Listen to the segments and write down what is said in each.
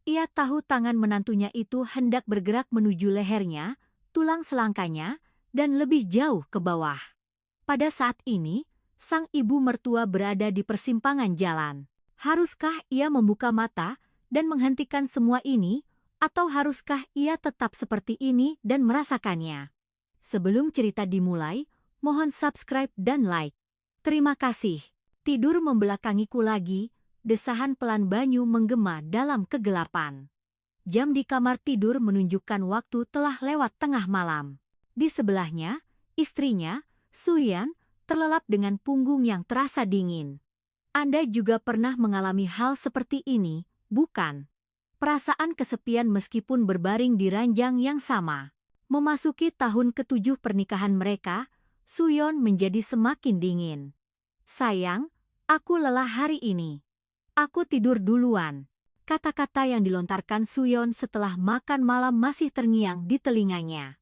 Ia tahu tangan menantunya itu hendak bergerak menuju lehernya, tulang selangkanya, dan lebih jauh ke bawah. Pada saat ini, sang ibu mertua berada di persimpangan jalan. Haruskah ia membuka mata dan menghentikan semua ini, atau haruskah ia tetap seperti ini dan merasakannya? Sebelum cerita dimulai, mohon subscribe dan like. Terima kasih. Tidur membelakangiku lagi, desahan pelan Banyu menggema dalam kegelapan. Jam di kamar tidur menunjukkan waktu telah lewat tengah malam. Di sebelahnya, istrinya, Suyan, terlelap dengan punggung yang terasa dingin. Anda juga pernah mengalami hal seperti ini, bukan? Perasaan kesepian meskipun berbaring di ranjang yang sama. Memasuki tahun ke-7 pernikahan mereka, Suyon menjadi semakin dingin. Sayang, aku lelah hari ini. Aku tidur duluan. Kata-kata yang dilontarkan Suyon setelah makan malam masih terngiang di telinganya.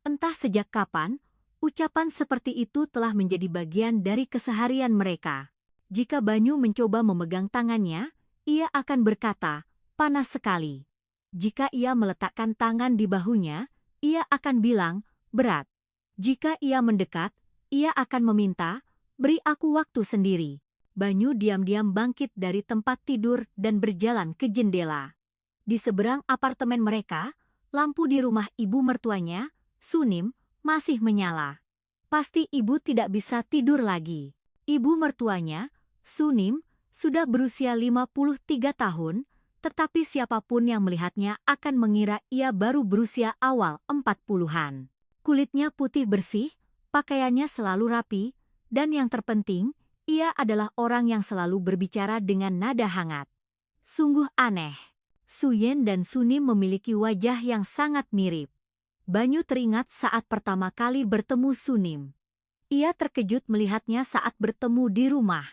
Entah sejak kapan, ucapan seperti itu telah menjadi bagian dari keseharian mereka. Jika Banyu mencoba memegang tangannya, ia akan berkata, panas sekali. Jika ia meletakkan tangan di bahunya, ia akan bilang, berat. Jika ia mendekat, ia akan meminta, beri aku waktu sendiri. Banyu diam-diam bangkit dari tempat tidur dan berjalan ke jendela. Di seberang apartemen mereka, lampu di rumah ibu mertuanya, Sunim, masih menyala. Pasti ibu tidak bisa tidur lagi. Ibu mertuanya, Sunim, sudah berusia 53 tahun, tetapi siapapun yang melihatnya akan mengira ia baru berusia awal 40-an. Kulitnya putih bersih, pakaiannya selalu rapi, dan yang terpenting, ia adalah orang yang selalu berbicara dengan nada hangat. Sungguh aneh. Suyen dan Sunim memiliki wajah yang sangat mirip. Banyu teringat saat pertama kali bertemu Sunim. Ia terkejut melihatnya saat bertemu di rumah.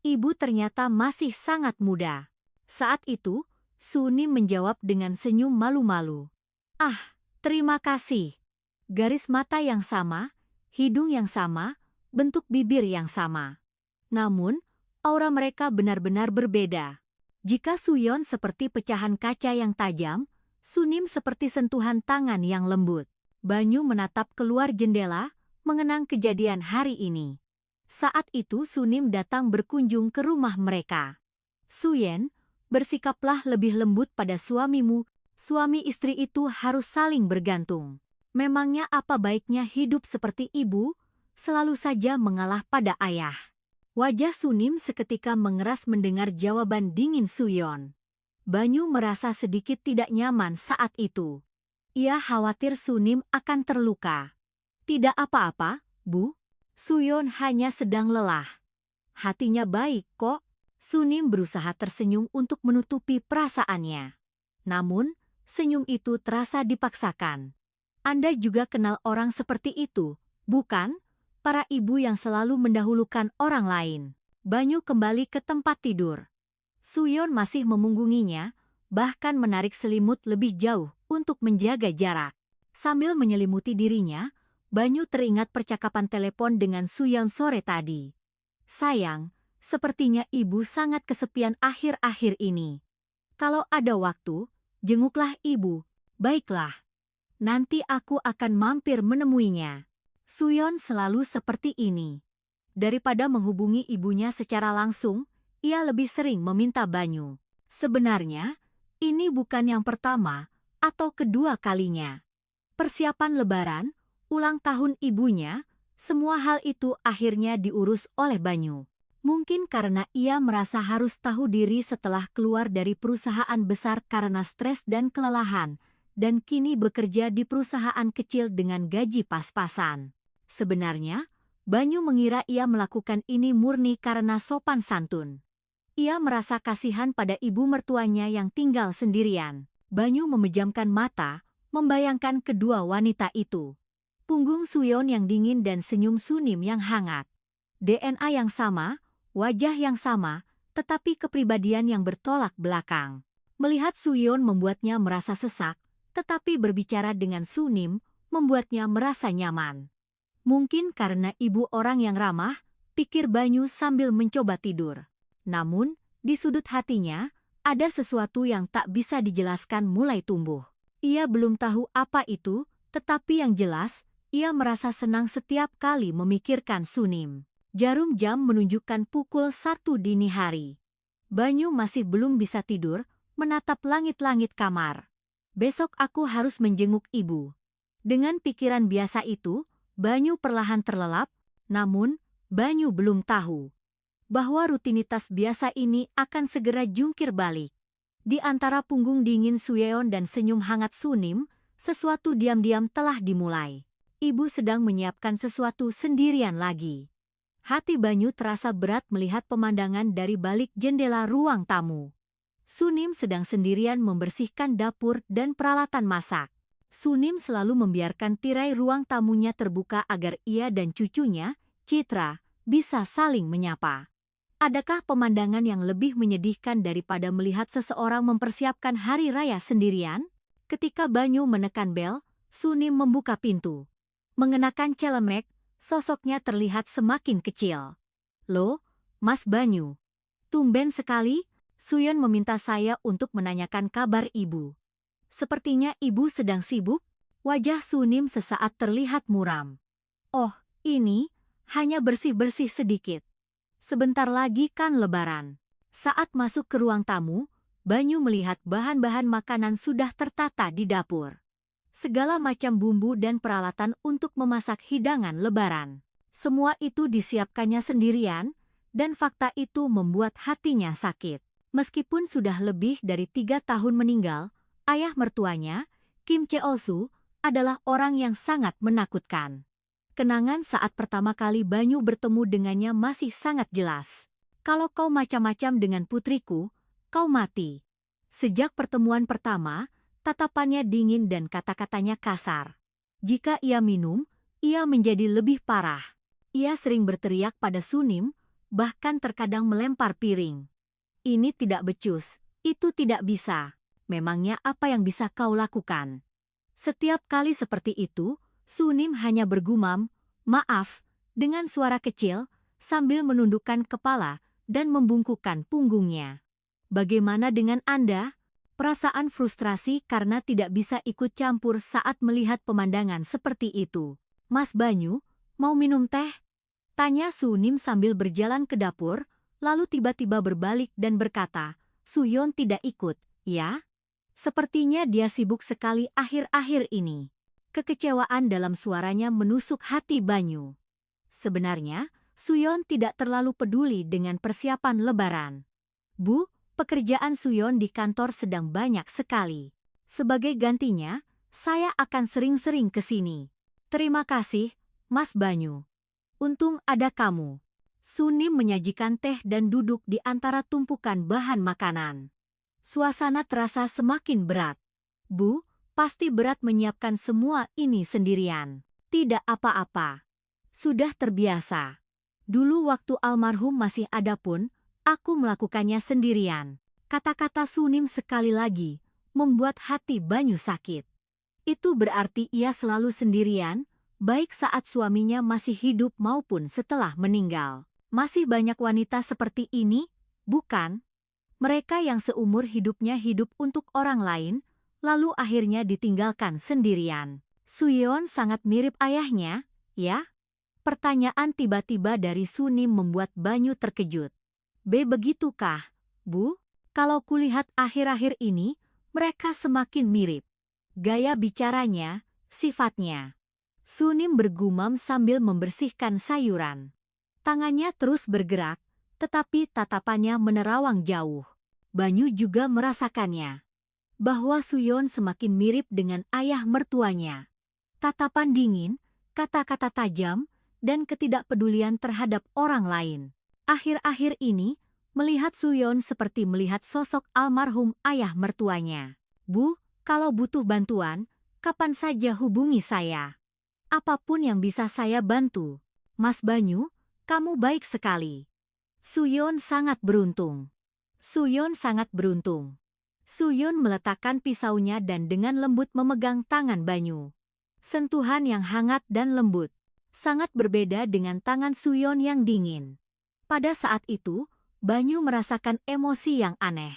Ibu ternyata masih sangat muda. Saat itu, Sunim menjawab dengan senyum malu-malu. Ah, terima kasih. Garis mata yang sama, hidung yang sama, bentuk bibir yang sama. Namun, aura mereka benar-benar berbeda. Jika Suyon seperti pecahan kaca yang tajam, Sunim seperti sentuhan tangan yang lembut. Banyu menatap keluar jendela, mengenang kejadian hari ini. Saat itu Sunim datang berkunjung ke rumah mereka. Suyen, bersikaplah lebih lembut pada suamimu, suami istri itu harus saling bergantung. Memangnya apa baiknya hidup seperti ibu, selalu saja mengalah pada ayah. Wajah Sunim seketika mengeras mendengar jawaban dingin Suyon. Banyu merasa sedikit tidak nyaman saat itu. Ia khawatir Sunim akan terluka. Tidak apa-apa, Bu. Suyon hanya sedang lelah. Hatinya baik kok. Sunim berusaha tersenyum untuk menutupi perasaannya. Namun, senyum itu terasa dipaksakan. Anda juga kenal orang seperti itu, bukan? Para ibu yang selalu mendahulukan orang lain. Banyu kembali ke tempat tidur. Suyon masih memunggunginya, bahkan menarik selimut lebih jauh untuk menjaga jarak. Sambil menyelimuti dirinya, Banyu teringat percakapan telepon dengan Suyon sore tadi. Sayang, sepertinya ibu sangat kesepian akhir-akhir ini. Kalau ada waktu, jenguklah ibu, baiklah. Nanti aku akan mampir menemuinya. Suyon selalu seperti ini. Daripada menghubungi ibunya secara langsung, ia lebih sering meminta Banyu. Sebenarnya, ini bukan yang pertama atau kedua kalinya. Persiapan lebaran, ulang tahun ibunya, semua hal itu akhirnya diurus oleh Banyu. Mungkin karena ia merasa harus tahu diri setelah keluar dari perusahaan besar karena stres dan kelelahan, dan kini bekerja di perusahaan kecil dengan gaji pas-pasan. Sebenarnya, Banyu mengira ia melakukan ini murni karena sopan santun. Ia merasa kasihan pada ibu mertuanya yang tinggal sendirian. Banyu memejamkan mata, membayangkan kedua wanita itu. Punggung Suyon yang dingin dan senyum Sunim yang hangat. DNA yang sama, wajah yang sama, tetapi kepribadian yang bertolak belakang. Melihat Suyon membuatnya merasa sesak, tetapi berbicara dengan Sunim membuatnya merasa nyaman. Mungkin karena ibu orang yang ramah, pikir Banyu sambil mencoba tidur. Namun, di sudut hatinya, Ada sesuatu yang tak bisa dijelaskan mulai tumbuh. Ia belum tahu apa itu, tetapi yang jelas, ia merasa senang setiap kali memikirkan Sunim. Jarum jam menunjukkan pukul 1 dini hari. Banyu masih belum bisa tidur, menatap langit-langit kamar. Besok aku harus menjenguk ibu. Dengan pikiran biasa itu, Banyu perlahan terlelap, namun Banyu belum tahu bahwa rutinitas biasa ini akan segera jungkir balik. Di antara punggung dingin Suyeon dan senyum hangat Sunim, sesuatu diam-diam telah dimulai. Ibu sedang menyiapkan sesuatu sendirian lagi. Hati Banyu terasa berat melihat pemandangan dari balik jendela ruang tamu. Sunim sedang sendirian membersihkan dapur dan peralatan masak. Sunim selalu membiarkan tirai ruang tamunya terbuka agar ia dan cucunya, Citra, bisa saling menyapa. Adakah pemandangan yang lebih menyedihkan daripada melihat seseorang mempersiapkan hari raya sendirian? Ketika Banyu menekan bel, Sunim membuka pintu. Mengenakan celemek, sosoknya terlihat semakin kecil. "Loh, Mas Banyu. Tumben sekali, Suyeon meminta saya untuk menanyakan kabar ibu. Sepertinya ibu sedang sibuk." Wajah Sunim sesaat terlihat muram. "Oh, ini hanya bersih-bersih sedikit. Sebentar lagi kan lebaran." Saat masuk ke ruang tamu, Banyu melihat bahan-bahan makanan sudah tertata di dapur. Segala macam bumbu dan peralatan untuk memasak hidangan lebaran. Semua itu disiapkannya sendirian, dan fakta itu membuat hatinya sakit. Meskipun sudah lebih dari 3 tahun meninggal, ayah mertuanya, Kim Cheol-soo, adalah orang yang sangat menakutkan. Kenangan saat pertama kali Banyu bertemu dengannya masih sangat jelas. "Kalau kau macam-macam dengan putriku, kau mati." Sejak pertemuan pertama, tatapannya dingin dan kata-katanya kasar. Jika ia minum, ia menjadi lebih parah. Ia sering berteriak pada Sunim, bahkan terkadang melempar piring. "Ini tidak becus, itu tidak bisa. Memangnya apa yang bisa kau lakukan?" Setiap kali seperti itu, Sunim hanya bergumam, "Maaf," dengan suara kecil, sambil menundukkan kepala dan membungkukkan punggungnya. Bagaimana dengan Anda? Perasaan frustrasi karena tidak bisa ikut campur saat melihat pemandangan seperti itu. "Mas Banyu, mau minum teh?" tanya Sunim sambil berjalan ke dapur, lalu tiba-tiba berbalik dan berkata, "Suyeon tidak ikut, ya? Sepertinya dia sibuk sekali akhir-akhir ini." Kekecewaan dalam suaranya menusuk hati Banyu. Sebenarnya, Suyeon tidak terlalu peduli dengan persiapan lebaran. "Bu, pekerjaan Suyeon di kantor sedang banyak sekali. Sebagai gantinya, saya akan sering-sering ke sini." "Terima kasih, Mas Banyu. Untung ada kamu." Sunim menyajikan teh dan duduk di antara tumpukan bahan makanan. Suasana terasa semakin berat. "Bu, pasti berat menyiapkan semua ini sendirian." "Tidak apa-apa. Sudah terbiasa. Dulu waktu almarhum masih ada pun, aku melakukannya sendirian." Kata-kata Sunim sekali lagi membuat hati Banyu sakit. Itu berarti ia selalu sendirian, baik saat suaminya masih hidup maupun setelah meninggal. Masih banyak wanita seperti ini, bukan? Mereka yang seumur hidupnya hidup untuk orang lain, lalu akhirnya ditinggalkan sendirian. "Suyeon sangat mirip ayahnya, ya?" Pertanyaan tiba-tiba dari Sunim membuat Banyu terkejut. Begitukah, Bu? Kalau kulihat akhir-akhir ini, mereka semakin mirip. Gaya bicaranya, sifatnya." Sunim bergumam sambil membersihkan sayuran. Tangannya terus bergerak, tetapi tatapannya menerawang jauh. Banyu juga merasakannya, bahwa Suyeon semakin mirip dengan ayah mertuanya. Tatapan dingin, kata-kata tajam, dan ketidakpedulian terhadap orang lain. Akhir-akhir ini, melihat Suyeon seperti melihat sosok almarhum ayah mertuanya. "Bu, kalau butuh bantuan, kapan saja hubungi saya. Apapun yang bisa saya bantu." "Mas Banyu, kamu baik sekali." Suyeon sangat beruntung. Suyeon sangat beruntung. Suyeon meletakkan pisaunya dan dengan lembut memegang tangan Banyu. Sentuhan yang hangat dan lembut, sangat berbeda dengan tangan Suyeon yang dingin. Pada saat itu, Banyu merasakan emosi yang aneh.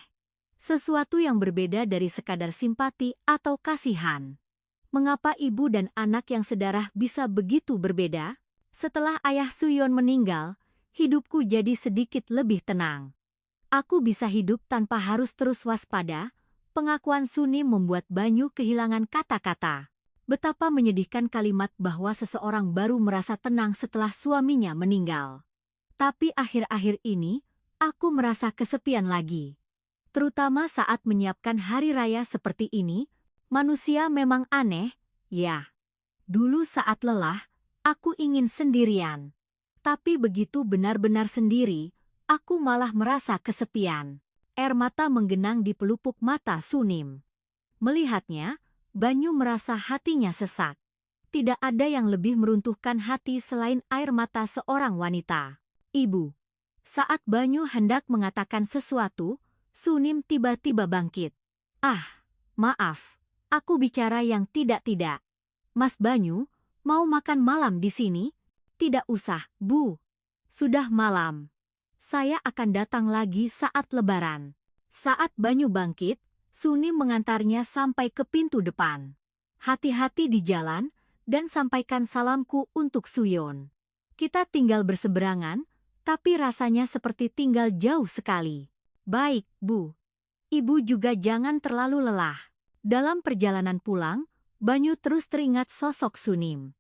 Sesuatu yang berbeda dari sekadar simpati atau kasihan. Mengapa ibu dan anak yang sedarah bisa begitu berbeda? Setelah ayah Suyon meninggal, hidupku jadi sedikit lebih tenang. Aku bisa hidup tanpa harus terus waspada. Pengakuan Sunim membuat Banyu kehilangan kata-kata. Betapa menyedihkan kalimat bahwa seseorang baru merasa tenang setelah suaminya meninggal. Tapi akhir-akhir ini, aku merasa kesepian lagi. Terutama saat menyiapkan hari raya seperti ini, manusia memang aneh, ya. Dulu saat lelah, aku ingin sendirian. Tapi begitu benar-benar sendiri, aku malah merasa kesepian. Air mata menggenang di pelupuk mata Sunim. Melihatnya, Banyu merasa hatinya sesak. Tidak ada yang lebih meruntuhkan hati selain air mata seorang wanita. Ibu. Saat Banyu hendak mengatakan sesuatu, Sunim tiba-tiba bangkit. Ah, maaf. Aku bicara yang tidak-tidak. Mas Banyu, mau makan malam di sini? Tidak usah, Bu. Sudah malam. Saya akan datang lagi saat lebaran. Saat Banyu bangkit, Sunim mengantarnya sampai ke pintu depan. Hati-hati di jalan, dan sampaikan salamku untuk Suyon. Kita tinggal berseberangan, tapi rasanya seperti tinggal jauh sekali. Baik, Bu. Ibu juga jangan terlalu lelah. Dalam perjalanan pulang, Banyu terus teringat sosok Sunim.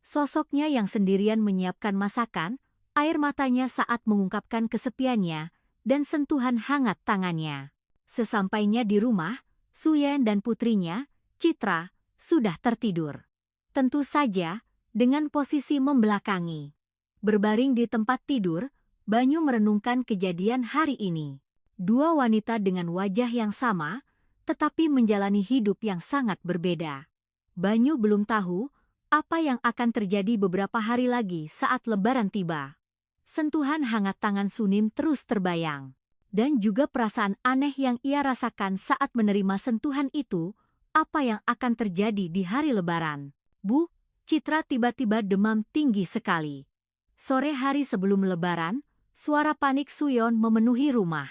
Sosoknya yang sendirian menyiapkan masakan, air matanya saat mengungkapkan kesepiannya, dan sentuhan hangat tangannya. Sesampainya di rumah, Suyen dan putrinya, Citra, sudah tertidur. Tentu saja, dengan posisi membelakangi. Berbaring di tempat tidur, Banyu merenungkan kejadian hari ini. Dua wanita dengan wajah yang sama, tetapi menjalani hidup yang sangat berbeda. Banyu belum tahu apa yang akan terjadi beberapa hari lagi saat lebaran tiba. Sentuhan hangat tangan Sunim terus terbayang. Dan juga perasaan aneh yang ia rasakan saat menerima sentuhan itu, apa yang akan terjadi di hari lebaran. Bu, Citra tiba-tiba demam tinggi sekali. Sore hari sebelum lebaran, suara panik Suyon memenuhi rumah.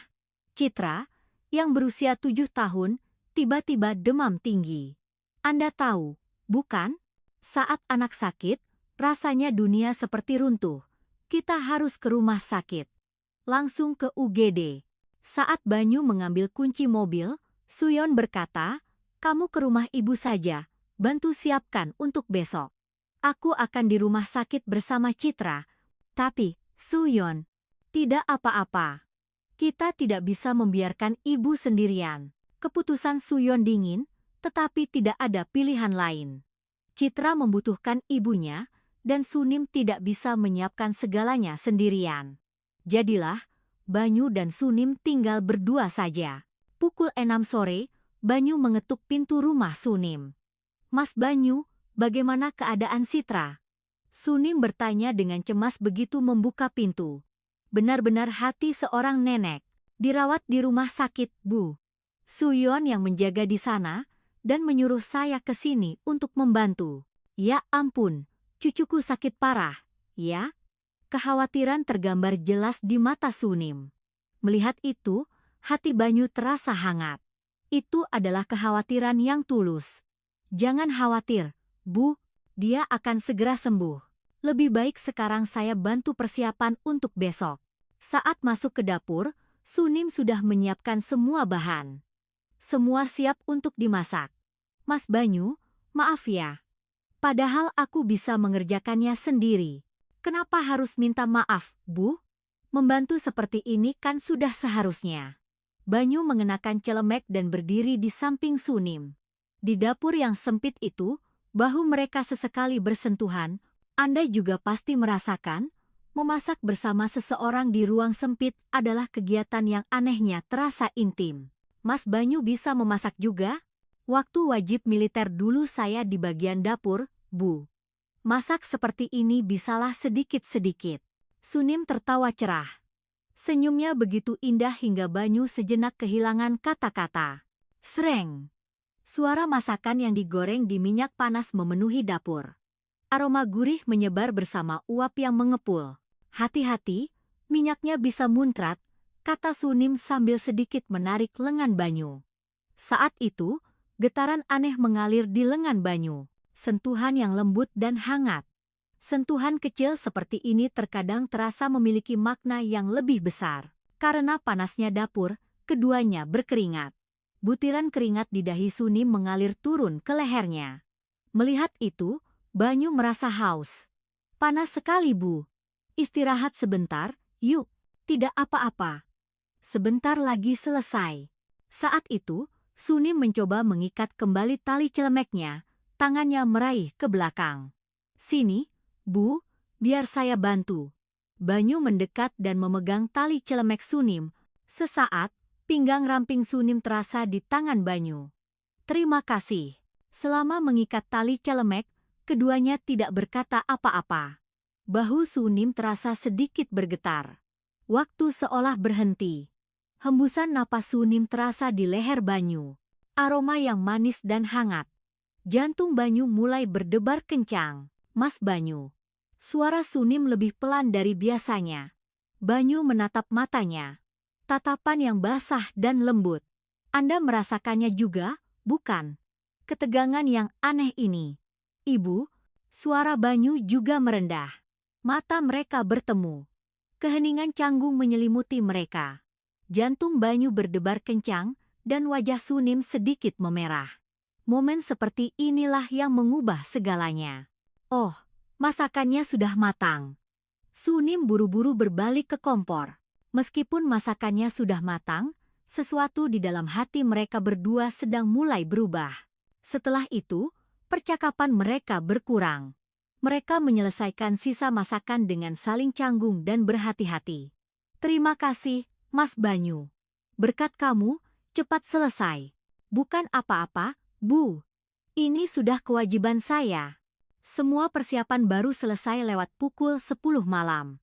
Citra, yang berusia 7 tahun, tiba-tiba demam tinggi. Anda tahu, bukan? Saat anak sakit, rasanya dunia seperti runtuh. Kita harus ke rumah sakit. Langsung ke UGD. Saat Banyu mengambil kunci mobil, Suyon berkata, "Kamu ke rumah ibu saja, bantu siapkan untuk besok. Aku akan di rumah sakit bersama Citra." Tapi, Suyon, tidak apa-apa. Kita tidak bisa membiarkan ibu sendirian. Keputusan Suyon dingin, tetapi tidak ada pilihan lain. Citra membutuhkan ibunya, dan Sunim tidak bisa menyiapkan segalanya sendirian. Jadilah, Banyu dan Sunim tinggal berdua saja. Pukul 6 sore, Banyu mengetuk pintu rumah Sunim. "Mas Banyu, bagaimana keadaan Citra?" Sunim bertanya dengan cemas begitu membuka pintu. Benar-benar hati seorang nenek. Dirawat di rumah sakit, Bu. Suyon yang menjaga di sana, dan menyuruh saya ke sini untuk membantu. Ya ampun, cucuku sakit parah, ya? Kekhawatiran tergambar jelas di mata Sunim. Melihat itu, hati Banyu terasa hangat. Itu adalah kekhawatiran yang tulus. Jangan khawatir, Bu, dia akan segera sembuh. Lebih baik sekarang saya bantu persiapan untuk besok. Saat masuk ke dapur, Sunim sudah menyiapkan semua bahan. Semua siap untuk dimasak. "Mas Banyu, maaf ya. Padahal aku bisa mengerjakannya sendiri. Kenapa harus minta maaf, Bu? Membantu seperti ini kan sudah seharusnya." Banyu mengenakan celemek dan berdiri di samping Sunim. Di dapur yang sempit itu, bahu mereka sesekali bersentuhan. Anda juga pasti merasakan, memasak bersama seseorang di ruang sempit adalah kegiatan yang anehnya terasa intim. "Mas Banyu bisa memasak juga? Waktu wajib militer dulu saya di bagian dapur, Bu. Masak seperti ini bisalah sedikit-sedikit." Sunim tertawa cerah. Senyumnya begitu indah hingga Banyu sejenak kehilangan kata-kata. Sreng. Suara masakan yang digoreng di minyak panas memenuhi dapur. Aroma gurih menyebar bersama uap yang mengepul. Hati-hati, minyaknya bisa muncrat, kata Sunim sambil sedikit menarik lengan Banyu. Saat itu, getaran aneh mengalir di lengan Banyu, sentuhan yang lembut dan hangat. Sentuhan kecil seperti ini terkadang terasa memiliki makna yang lebih besar. Karena panasnya dapur, keduanya berkeringat. Butiran keringat di dahi Sunim mengalir turun ke lehernya. Melihat itu, Banyu merasa haus. Panas sekali, Bu. Istirahat sebentar, yuk. Tidak apa-apa. Sebentar lagi selesai. Saat itu, Sunim mencoba mengikat kembali tali celemeknya, tangannya meraih ke belakang. Sini, Bu, biar saya bantu. Banyu mendekat dan memegang tali celemek Sunim. Sesaat, pinggang ramping Sunim terasa di tangan Banyu. Terima kasih. Selama mengikat tali celemek, keduanya tidak berkata apa-apa. Bahu Sunim terasa sedikit bergetar. Waktu seolah berhenti. Hembusan napas Sunim terasa di leher Banyu. Aroma yang manis dan hangat. Jantung Banyu mulai berdebar kencang. Mas Banyu. Suara Sunim lebih pelan dari biasanya. Banyu menatap matanya. Tatapan yang basah dan lembut. Anda merasakannya juga, bukan? Ketegangan yang aneh ini. Ibu, suara Banyu juga merendah. Mata mereka bertemu. Keheningan canggung menyelimuti mereka. Jantung Banyu berdebar kencang dan wajah Sunim sedikit memerah. Momen seperti inilah yang mengubah segalanya. Oh, masakannya sudah matang. Sunim buru-buru berbalik ke kompor. Meskipun masakannya sudah matang, sesuatu di dalam hati mereka berdua sedang mulai berubah. Setelah itu, percakapan mereka berkurang. Mereka menyelesaikan sisa masakan dengan saling canggung dan berhati-hati. Terima kasih, Mas Banyu. Berkat kamu, cepat selesai. Bukan apa-apa, Bu. Ini sudah kewajiban saya. Semua persiapan baru selesai lewat pukul 10 malam.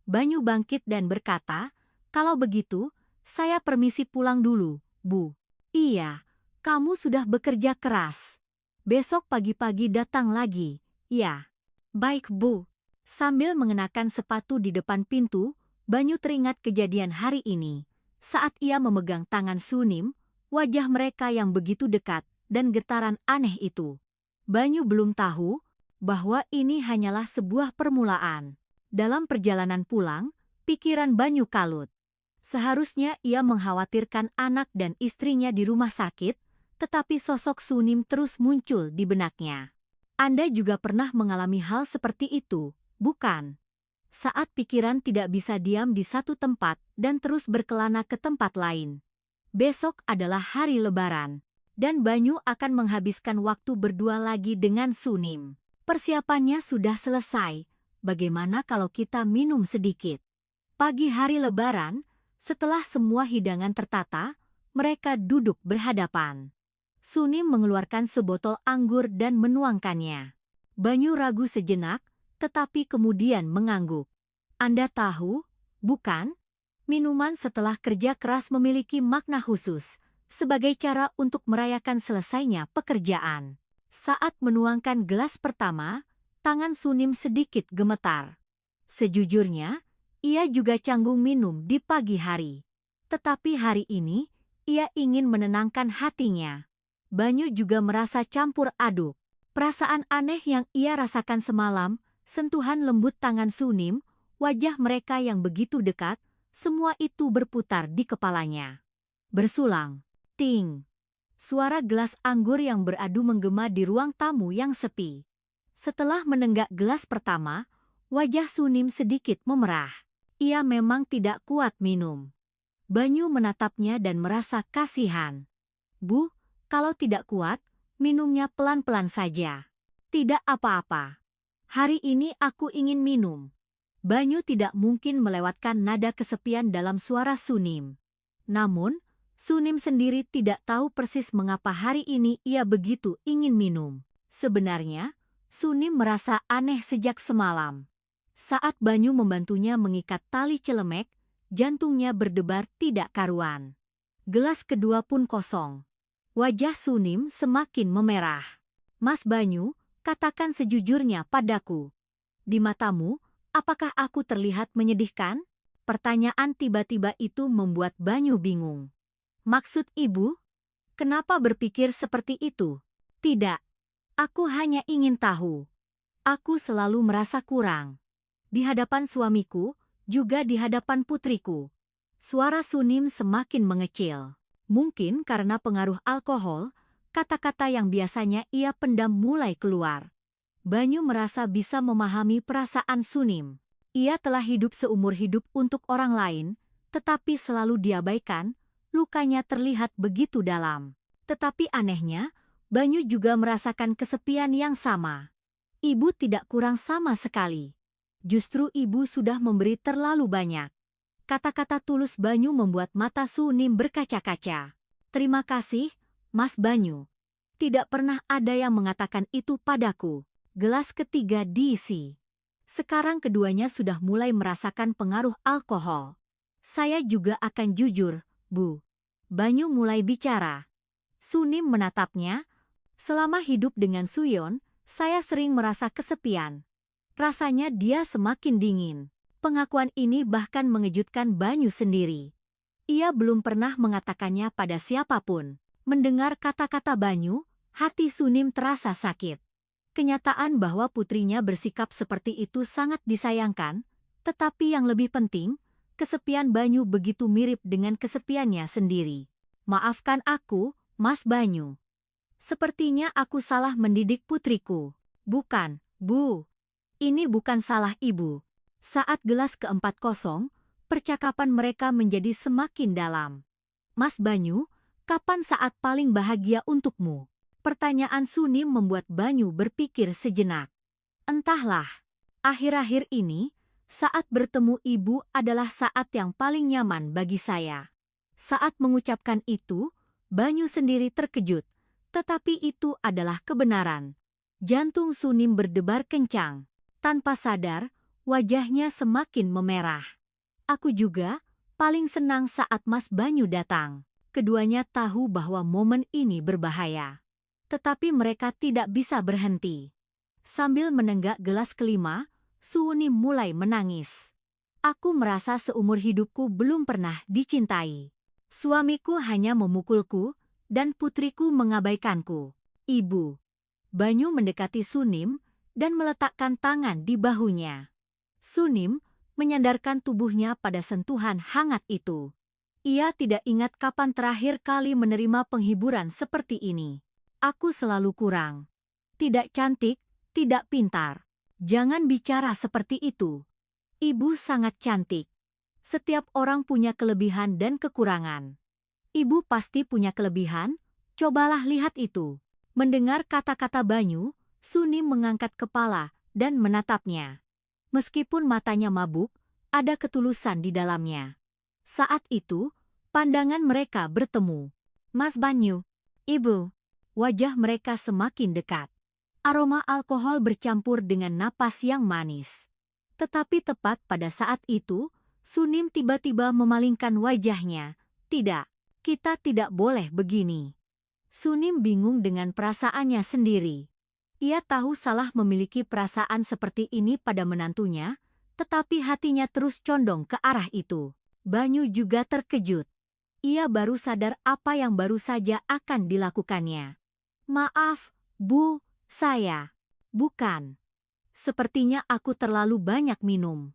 Banyu bangkit dan berkata, kalau begitu, saya permisi pulang dulu, Bu. Iya, kamu sudah bekerja keras. Besok pagi-pagi datang lagi, ya. Baik, Bu. Sambil mengenakan sepatu di depan pintu, Banyu teringat kejadian hari ini. Saat ia memegang tangan Sunim, wajah mereka yang begitu dekat dan getaran aneh itu. Banyu belum tahu bahwa ini hanyalah sebuah permulaan. Dalam perjalanan pulang, pikiran Banyu kalut. Seharusnya ia mengkhawatirkan anak dan istrinya di rumah sakit, tetapi sosok Sunim terus muncul di benaknya. Anda juga pernah mengalami hal seperti itu, bukan? Saat pikiran tidak bisa diam di satu tempat dan terus berkelana ke tempat lain. Besok adalah hari Lebaran, dan Banyu akan menghabiskan waktu berdua lagi dengan Sunim. Persiapannya sudah selesai, bagaimana kalau kita minum sedikit? Pagi hari Lebaran, setelah semua hidangan tertata, mereka duduk berhadapan. Sunim mengeluarkan sebotol anggur dan menuangkannya. Banyu ragu sejenak, tetapi kemudian mengangguk. Anda tahu, bukan? Minuman setelah kerja keras memiliki makna khusus, sebagai cara untuk merayakan selesainya pekerjaan. Saat menuangkan gelas pertama, tangan Sunim sedikit gemetar. Sejujurnya, ia juga canggung minum di pagi hari. Tetapi hari ini, ia ingin menenangkan hatinya. Banyu juga merasa campur aduk. Perasaan aneh yang ia rasakan semalam, sentuhan lembut tangan Sunim, wajah mereka yang begitu dekat, semua itu berputar di kepalanya. Bersulang, ting. Suara gelas anggur yang beradu menggema di ruang tamu yang sepi. Setelah menenggak gelas pertama, wajah Sunim sedikit memerah. Ia memang tidak kuat minum. Banyu menatapnya dan merasa kasihan. Bu, kalau tidak kuat, minumnya pelan-pelan saja. Tidak apa-apa. Hari ini aku ingin minum. Banyu tidak mungkin melewatkan nada kesepian dalam suara Sunim. Namun, Sunim sendiri tidak tahu persis mengapa hari ini ia begitu ingin minum. Sebenarnya, Sunim merasa aneh sejak semalam. Saat Banyu membantunya mengikat tali celemek, jantungnya berdebar tidak karuan. Gelas kedua pun kosong. Wajah Sunim semakin memerah. Mas Banyu, katakan sejujurnya padaku. Di matamu, apakah aku terlihat menyedihkan? Pertanyaan tiba-tiba itu membuat Banyu bingung. Maksud ibu? Kenapa berpikir seperti itu? Tidak, aku hanya ingin tahu. Aku selalu merasa kurang. Di hadapan suamiku, juga di hadapan putriku. Suara Sunim semakin mengecil. Mungkin karena pengaruh alkohol, kata-kata yang biasanya ia pendam mulai keluar. Banyu merasa bisa memahami perasaan Sunim. Ia telah hidup seumur hidup untuk orang lain, tetapi selalu diabaikan, lukanya terlihat begitu dalam. Tetapi anehnya, Banyu juga merasakan kesepian yang sama. Ibu tidak kurang sama sekali. Justru ibu sudah memberi terlalu banyak. Kata-kata tulus Banyu membuat mata Sunim berkaca-kaca. Terima kasih, Mas Banyu. Tidak pernah ada yang mengatakan itu padaku. Gelas ketiga diisi. Sekarang keduanya sudah mulai merasakan pengaruh alkohol. Saya juga akan jujur, Bu. Banyu mulai bicara. Sunim menatapnya. Selama hidup dengan Suyon, saya sering merasa kesepian. Rasanya dia semakin dingin. Pengakuan ini bahkan mengejutkan Banyu sendiri. Ia belum pernah mengatakannya pada siapapun. Mendengar kata-kata Banyu, hati Sunim terasa sakit. Kenyataan bahwa putrinya bersikap seperti itu sangat disayangkan, tetapi yang lebih penting, kesepian Banyu begitu mirip dengan kesepiannya sendiri. Maafkan aku, Mas Banyu. Sepertinya aku salah mendidik putriku. Bukan, Bu. Ini bukan salah ibu. Saat gelas keempat kosong, percakapan mereka menjadi semakin dalam. Mas Banyu, kapan saat paling bahagia untukmu? Pertanyaan Sunim membuat Banyu berpikir sejenak. Entahlah, akhir-akhir ini, saat bertemu ibu adalah saat yang paling nyaman bagi saya. Saat mengucapkan itu, Banyu sendiri terkejut, tetapi itu adalah kebenaran. Jantung Sunim berdebar kencang. Tanpa sadar, wajahnya semakin memerah. Aku juga paling senang saat Mas Banyu datang. Keduanya tahu bahwa momen ini berbahaya. Tetapi mereka tidak bisa berhenti. Sambil menenggak gelas kelima, Sunim mulai menangis. Aku merasa seumur hidupku belum pernah dicintai. Suamiku hanya memukulku, dan putriku mengabaikanku. Ibu. Banyu mendekati Sunim, dan meletakkan tangan di bahunya. Sunim menyandarkan tubuhnya pada sentuhan hangat itu. Ia tidak ingat kapan terakhir kali menerima penghiburan seperti ini. Aku selalu kurang. Tidak cantik, tidak pintar. Jangan bicara seperti itu. Ibu sangat cantik. Setiap orang punya kelebihan dan kekurangan. Ibu pasti punya kelebihan, cobalah lihat itu. Mendengar kata-kata Banyu, Sunim mengangkat kepala dan menatapnya. Meskipun matanya mabuk, ada ketulusan di dalamnya. Saat itu, pandangan mereka bertemu. Mas Banyu, Ibu. Wajah mereka semakin dekat. Aroma alkohol bercampur dengan napas yang manis. Tetapi tepat pada saat itu, Sunim tiba-tiba memalingkan wajahnya. Tidak, kita tidak boleh begini. Sunim bingung dengan perasaannya sendiri. Ia tahu salah memiliki perasaan seperti ini pada menantunya, tetapi hatinya terus condong ke arah itu. Banyu juga terkejut. Ia baru sadar apa yang baru saja akan dilakukannya. Maaf, Bu, saya. Bukan. Sepertinya aku terlalu banyak minum.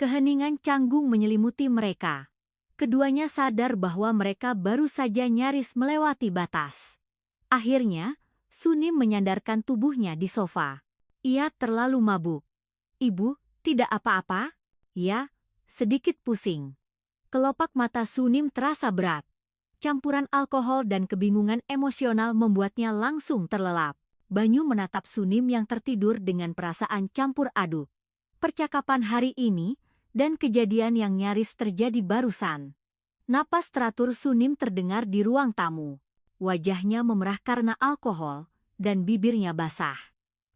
Keheningan canggung menyelimuti mereka. Keduanya sadar bahwa mereka baru saja nyaris melewati batas. Akhirnya, Sunim menyandarkan tubuhnya di sofa. Ia terlalu mabuk. Ibu, tidak apa-apa? Ya, sedikit pusing. Kelopak mata Sunim terasa berat. Campuran alkohol dan kebingungan emosional membuatnya langsung terlelap. Banyu menatap Sunim yang tertidur dengan perasaan campur aduk. Percakapan hari ini dan kejadian yang nyaris terjadi barusan. Napas teratur Sunim terdengar di ruang tamu. Wajahnya memerah karena alkohol dan bibirnya basah.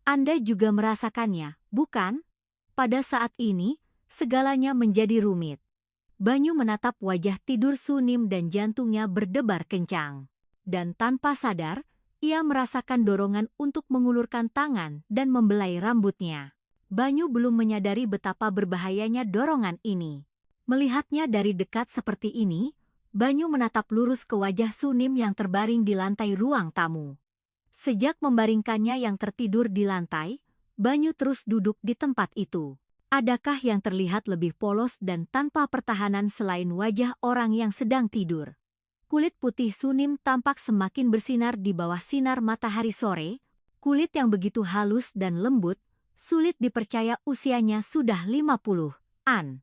Anda juga merasakannya, bukan? Pada saat ini, segalanya menjadi rumit. Banyu menatap wajah tidur Sunim dan jantungnya berdebar kencang. Dan tanpa sadar, ia merasakan dorongan untuk mengulurkan tangan dan membelai rambutnya. Banyu belum menyadari betapa berbahayanya dorongan ini. Melihatnya dari dekat seperti ini, Banyu menatap lurus ke wajah Sunim yang terbaring di lantai ruang tamu. Sejak membaringkannya yang tertidur di lantai, Banyu terus duduk di tempat itu. Adakah yang terlihat lebih polos dan tanpa pertahanan selain wajah orang yang sedang tidur? Kulit putih Sunim tampak semakin bersinar di bawah sinar matahari sore. Kulit yang begitu halus dan lembut, sulit dipercaya usianya sudah 50-an.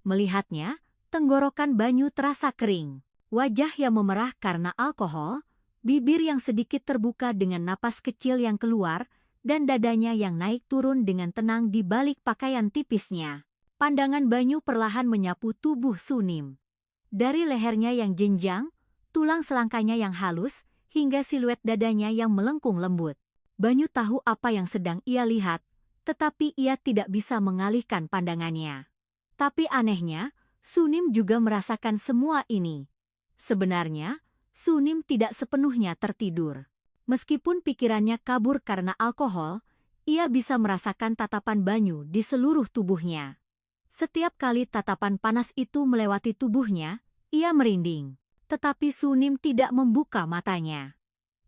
Melihatnya, tenggorokan Banyu terasa kering. Wajah yang memerah karena alkohol, bibir yang sedikit terbuka dengan napas kecil yang keluar, dan dadanya yang naik turun dengan tenang di balik pakaian tipisnya. Pandangan Banyu perlahan menyapu tubuh Sunim. Dari lehernya yang jenjang, tulang selangkanya yang halus, hingga siluet dadanya yang melengkung lembut. Banyu tahu apa yang sedang ia lihat, tetapi ia tidak bisa mengalihkan pandangannya. Tapi anehnya, Sunim juga merasakan semua ini. Sebenarnya, Sunim tidak sepenuhnya tertidur. Meskipun pikirannya kabur karena alkohol, ia bisa merasakan tatapan Banyu di seluruh tubuhnya. Setiap kali tatapan panas itu melewati tubuhnya, ia merinding. Tetapi Sunim tidak membuka matanya.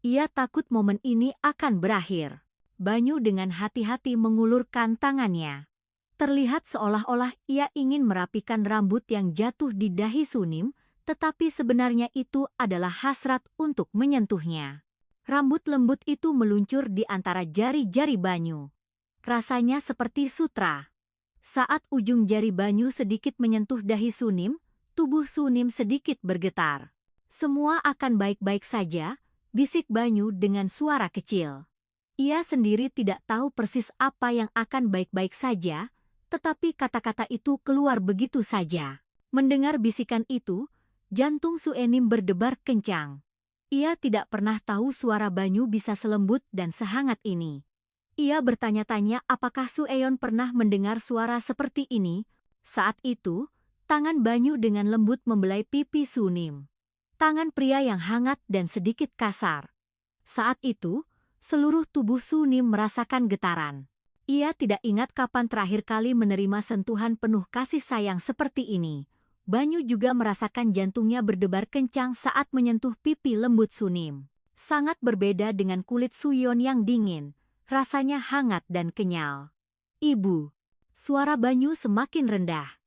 Ia takut momen ini akan berakhir. Banyu dengan hati-hati mengulurkan tangannya. Terlihat seolah-olah ia ingin merapikan rambut yang jatuh di dahi Sunim, tetapi sebenarnya itu adalah hasrat untuk menyentuhnya. Rambut lembut itu meluncur di antara jari-jari Banyu. Rasanya seperti sutra. Saat ujung jari Banyu sedikit menyentuh dahi Sunim, tubuh Sunim sedikit bergetar. Semua akan baik-baik saja, bisik Banyu dengan suara kecil. Ia sendiri tidak tahu persis apa yang akan baik-baik saja, tetapi kata-kata itu keluar begitu saja. Mendengar bisikan itu, jantung Suenim berdebar kencang. Ia tidak pernah tahu suara Banyu bisa selembut dan sehangat ini. Ia bertanya-tanya apakah Sueyon pernah mendengar suara seperti ini. Saat itu, tangan Banyu dengan lembut membelai pipi Sunim. Tangan pria yang hangat dan sedikit kasar. Saat itu, seluruh tubuh Sunim merasakan getaran. Ia tidak ingat kapan terakhir kali menerima sentuhan penuh kasih sayang seperti ini. Banyu juga merasakan jantungnya berdebar kencang saat menyentuh pipi lembut Sunim. Sangat berbeda dengan kulit Suyon yang dingin, rasanya hangat dan kenyal. Ibu, suara Banyu semakin rendah.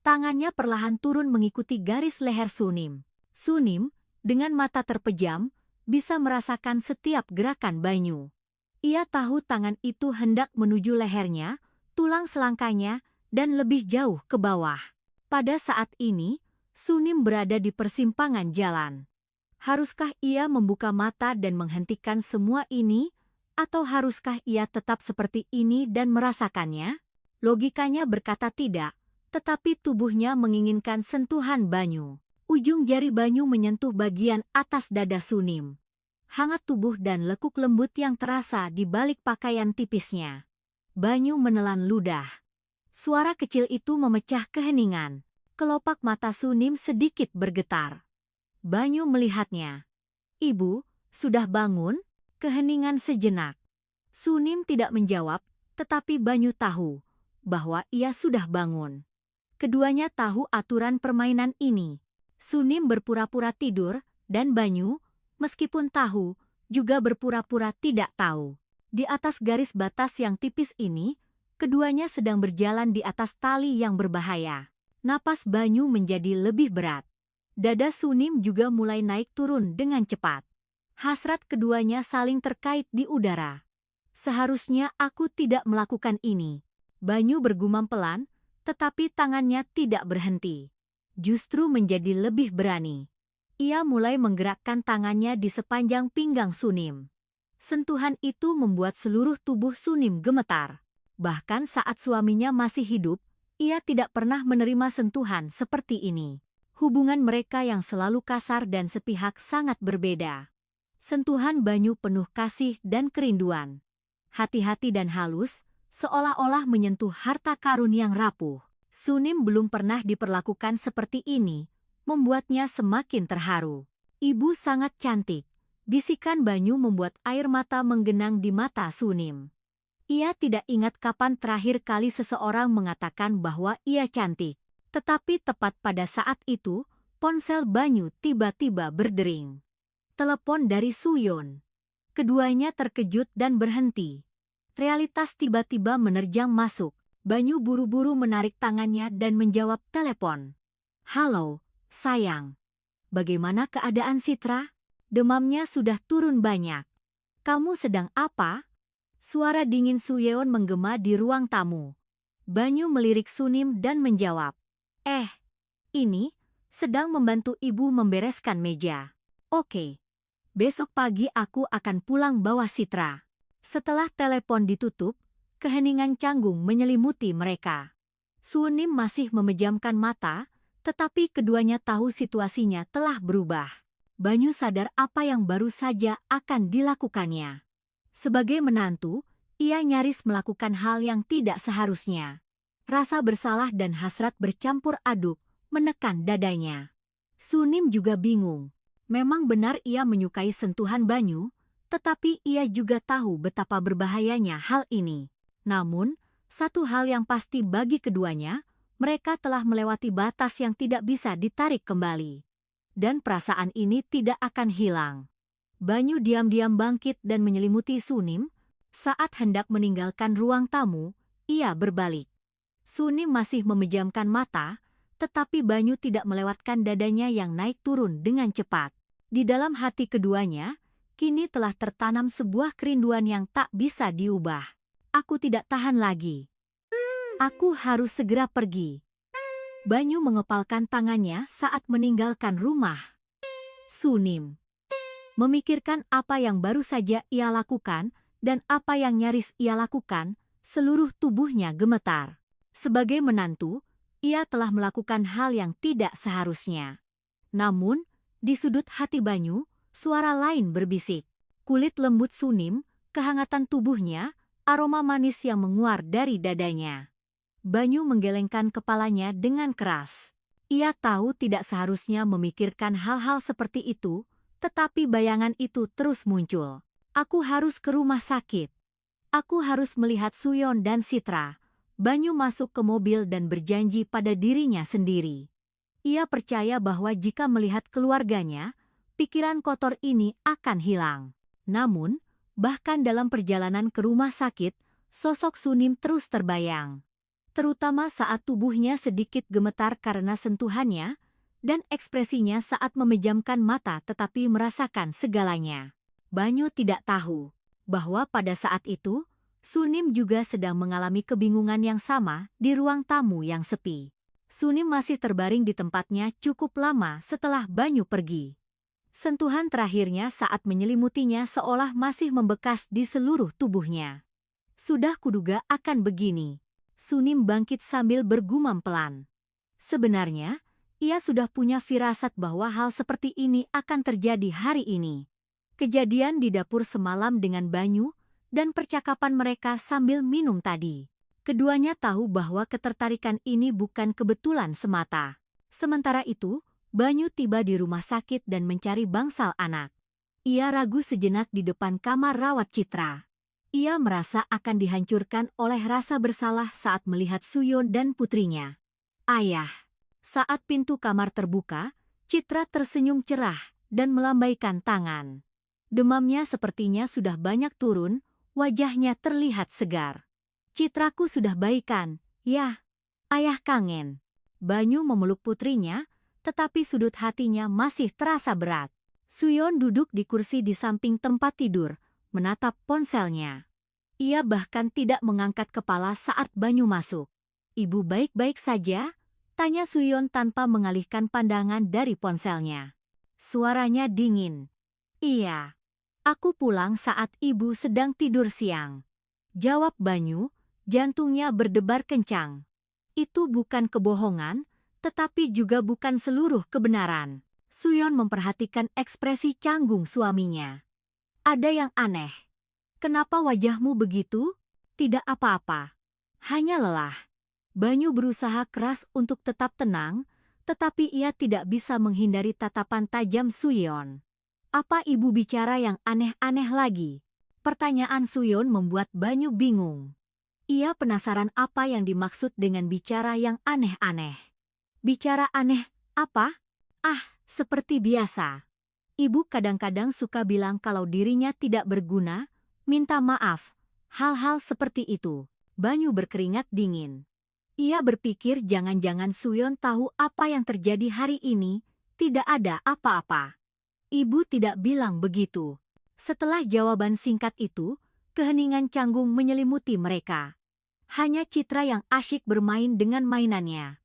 Tangannya perlahan turun mengikuti garis leher Sunim. Sunim, dengan mata terpejam, bisa merasakan setiap gerakan Banyu. Ia tahu tangan itu hendak menuju lehernya, tulang selangkanya, dan lebih jauh ke bawah. Pada saat ini, Sunim berada di persimpangan jalan. Haruskah ia membuka mata dan menghentikan semua ini, atau haruskah ia tetap seperti ini dan merasakannya? Logikanya berkata tidak, tetapi tubuhnya menginginkan sentuhan Banyu. Ujung jari Banyu menyentuh bagian atas dada Sunim. Hangat tubuh dan lekuk lembut yang terasa di balik pakaian tipisnya. Banyu menelan ludah. Suara kecil itu memecah keheningan. Kelopak mata Sunim sedikit bergetar. Banyu melihatnya. Ibu, sudah bangun? Keheningan sejenak. Sunim tidak menjawab, tetapi Banyu tahu bahwa ia sudah bangun. Keduanya tahu aturan permainan ini. Sunim berpura-pura tidur, dan Banyu, meskipun tahu, juga berpura-pura tidak tahu. Di atas garis batas yang tipis ini, keduanya sedang berjalan di atas tali yang berbahaya. Napas Banyu menjadi lebih berat. Dada Sunim juga mulai naik turun dengan cepat. Hasrat keduanya saling terkait di udara. Seharusnya aku tidak melakukan ini. Banyu bergumam pelan, tetapi tangannya tidak berhenti. Justru menjadi lebih berani. Ia mulai menggerakkan tangannya di sepanjang pinggang Sunim. Sentuhan itu membuat seluruh tubuh Sunim gemetar. Bahkan saat suaminya masih hidup, ia tidak pernah menerima sentuhan seperti ini. Hubungan mereka yang selalu kasar dan sepihak sangat berbeda. Sentuhan Banyu penuh kasih dan kerinduan. Hati-hati dan halus, seolah-olah menyentuh harta karun yang rapuh. Sunim belum pernah diperlakukan seperti ini, membuatnya semakin terharu. Ibu sangat cantik. Bisikan Banyu membuat air mata menggenang di mata Sunim. Ia tidak ingat kapan terakhir kali seseorang mengatakan bahwa ia cantik. Tetapi tepat pada saat itu, ponsel Banyu tiba-tiba berdering. Telepon dari Suyon. Keduanya terkejut dan berhenti. Realitas tiba-tiba menerjang masuk. Banyu buru-buru menarik tangannya dan menjawab telepon. "Halo, sayang. Bagaimana keadaan Citra? Demamnya sudah turun banyak. Kamu sedang apa?" Suara dingin Suyeon menggema di ruang tamu. Banyu melirik Sunim dan menjawab. Ini, sedang membantu ibu membereskan meja." "Oke. Besok pagi aku akan pulang bawa Citra." Setelah telepon ditutup, keheningan canggung menyelimuti mereka. Sunim masih memejamkan mata, tetapi keduanya tahu situasinya telah berubah. Banyu sadar apa yang baru saja akan dilakukannya. Sebagai menantu, ia nyaris melakukan hal yang tidak seharusnya. Rasa bersalah dan hasrat bercampur aduk menekan dadanya. Sunim juga bingung. Memang benar ia menyukai sentuhan Banyu, tetapi ia juga tahu betapa berbahayanya hal ini. Namun, satu hal yang pasti bagi keduanya, mereka telah melewati batas yang tidak bisa ditarik kembali. Dan perasaan ini tidak akan hilang. Banyu diam-diam bangkit dan menyelimuti Sunim. Saat hendak meninggalkan ruang tamu, ia berbalik. Sunim masih memejamkan mata, tetapi Banyu tidak melewatkan dadanya yang naik turun dengan cepat. Di dalam hati keduanya, kini telah tertanam sebuah kerinduan yang tak bisa diubah. "Aku tidak tahan lagi. Aku harus segera pergi." Banyu mengepalkan tangannya saat meninggalkan rumah. Sunim memikirkan apa yang baru saja ia lakukan dan apa yang nyaris ia lakukan, seluruh tubuhnya gemetar. Sebagai menantu, ia telah melakukan hal yang tidak seharusnya. Namun, di sudut hati Banyu, suara lain berbisik. Kulit lembut Sunim, kehangatan tubuhnya, aroma manis yang menguar dari dadanya. Banyu menggelengkan kepalanya dengan keras. Ia tahu tidak seharusnya memikirkan hal-hal seperti itu, tetapi bayangan itu terus muncul. "Aku harus ke rumah sakit. Aku harus melihat Suyon dan Citra." Banyu masuk ke mobil dan berjanji pada dirinya sendiri. Ia percaya bahwa jika melihat keluarganya, pikiran kotor ini akan hilang. Namun, bahkan dalam perjalanan ke rumah sakit, sosok Sunim terus terbayang. Terutama saat tubuhnya sedikit gemetar karena sentuhannya, dan ekspresinya saat memejamkan mata tetapi merasakan segalanya. Banyu tidak tahu bahwa pada saat itu, Sunim juga sedang mengalami kebingungan yang sama di ruang tamu yang sepi. Sunim masih terbaring di tempatnya cukup lama setelah Banyu pergi. Sentuhan terakhirnya saat menyelimutinya seolah masih membekas di seluruh tubuhnya. "Sudah kuduga akan begini." Sunim bangkit sambil bergumam pelan. Sebenarnya, ia sudah punya firasat bahwa hal seperti ini akan terjadi hari ini. Kejadian di dapur semalam dengan Banyu dan percakapan mereka sambil minum tadi. Keduanya tahu bahwa ketertarikan ini bukan kebetulan semata. Sementara itu, Banyu tiba di rumah sakit dan mencari bangsal anak. Ia ragu sejenak di depan kamar rawat Citra. Ia merasa akan dihancurkan oleh rasa bersalah saat melihat Suyon dan putrinya. "Ayah." Saat pintu kamar terbuka, Citra tersenyum cerah dan melambaikan tangan. Demamnya sepertinya sudah banyak turun, wajahnya terlihat segar. "Citraku sudah baikan, ya. Ayah kangen." Banyu memeluk putrinya, tetapi sudut hatinya masih terasa berat. Suyon duduk di kursi di samping tempat tidur, menatap ponselnya. Ia bahkan tidak mengangkat kepala saat Banyu masuk. "Ibu baik-baik saja?" tanya Suyon tanpa mengalihkan pandangan dari ponselnya. Suaranya dingin. "Iya. Aku pulang saat ibu sedang tidur siang." Jawab Banyu, jantungnya berdebar kencang. Itu bukan kebohongan, tetapi juga bukan seluruh kebenaran. Suyon memperhatikan ekspresi canggung suaminya. "Ada yang aneh. Kenapa wajahmu begitu?" "Tidak apa-apa. Hanya lelah." Banyu berusaha keras untuk tetap tenang, tetapi ia tidak bisa menghindari tatapan tajam Suyon. "Apa ibu bicara yang aneh-aneh lagi?" Pertanyaan Suyon membuat Banyu bingung. Ia penasaran apa yang dimaksud dengan bicara yang aneh-aneh. Bicara aneh, apa? Ah, seperti biasa. Ibu kadang-kadang suka bilang kalau dirinya tidak berguna, minta maaf, hal-hal seperti itu. Banyu berkeringat dingin. Ia berpikir jangan-jangan Suyon tahu apa yang terjadi hari ini, tidak ada apa-apa. Ibu tidak bilang begitu. Setelah jawaban singkat itu, keheningan canggung menyelimuti mereka. Hanya Citra yang asyik bermain dengan mainannya.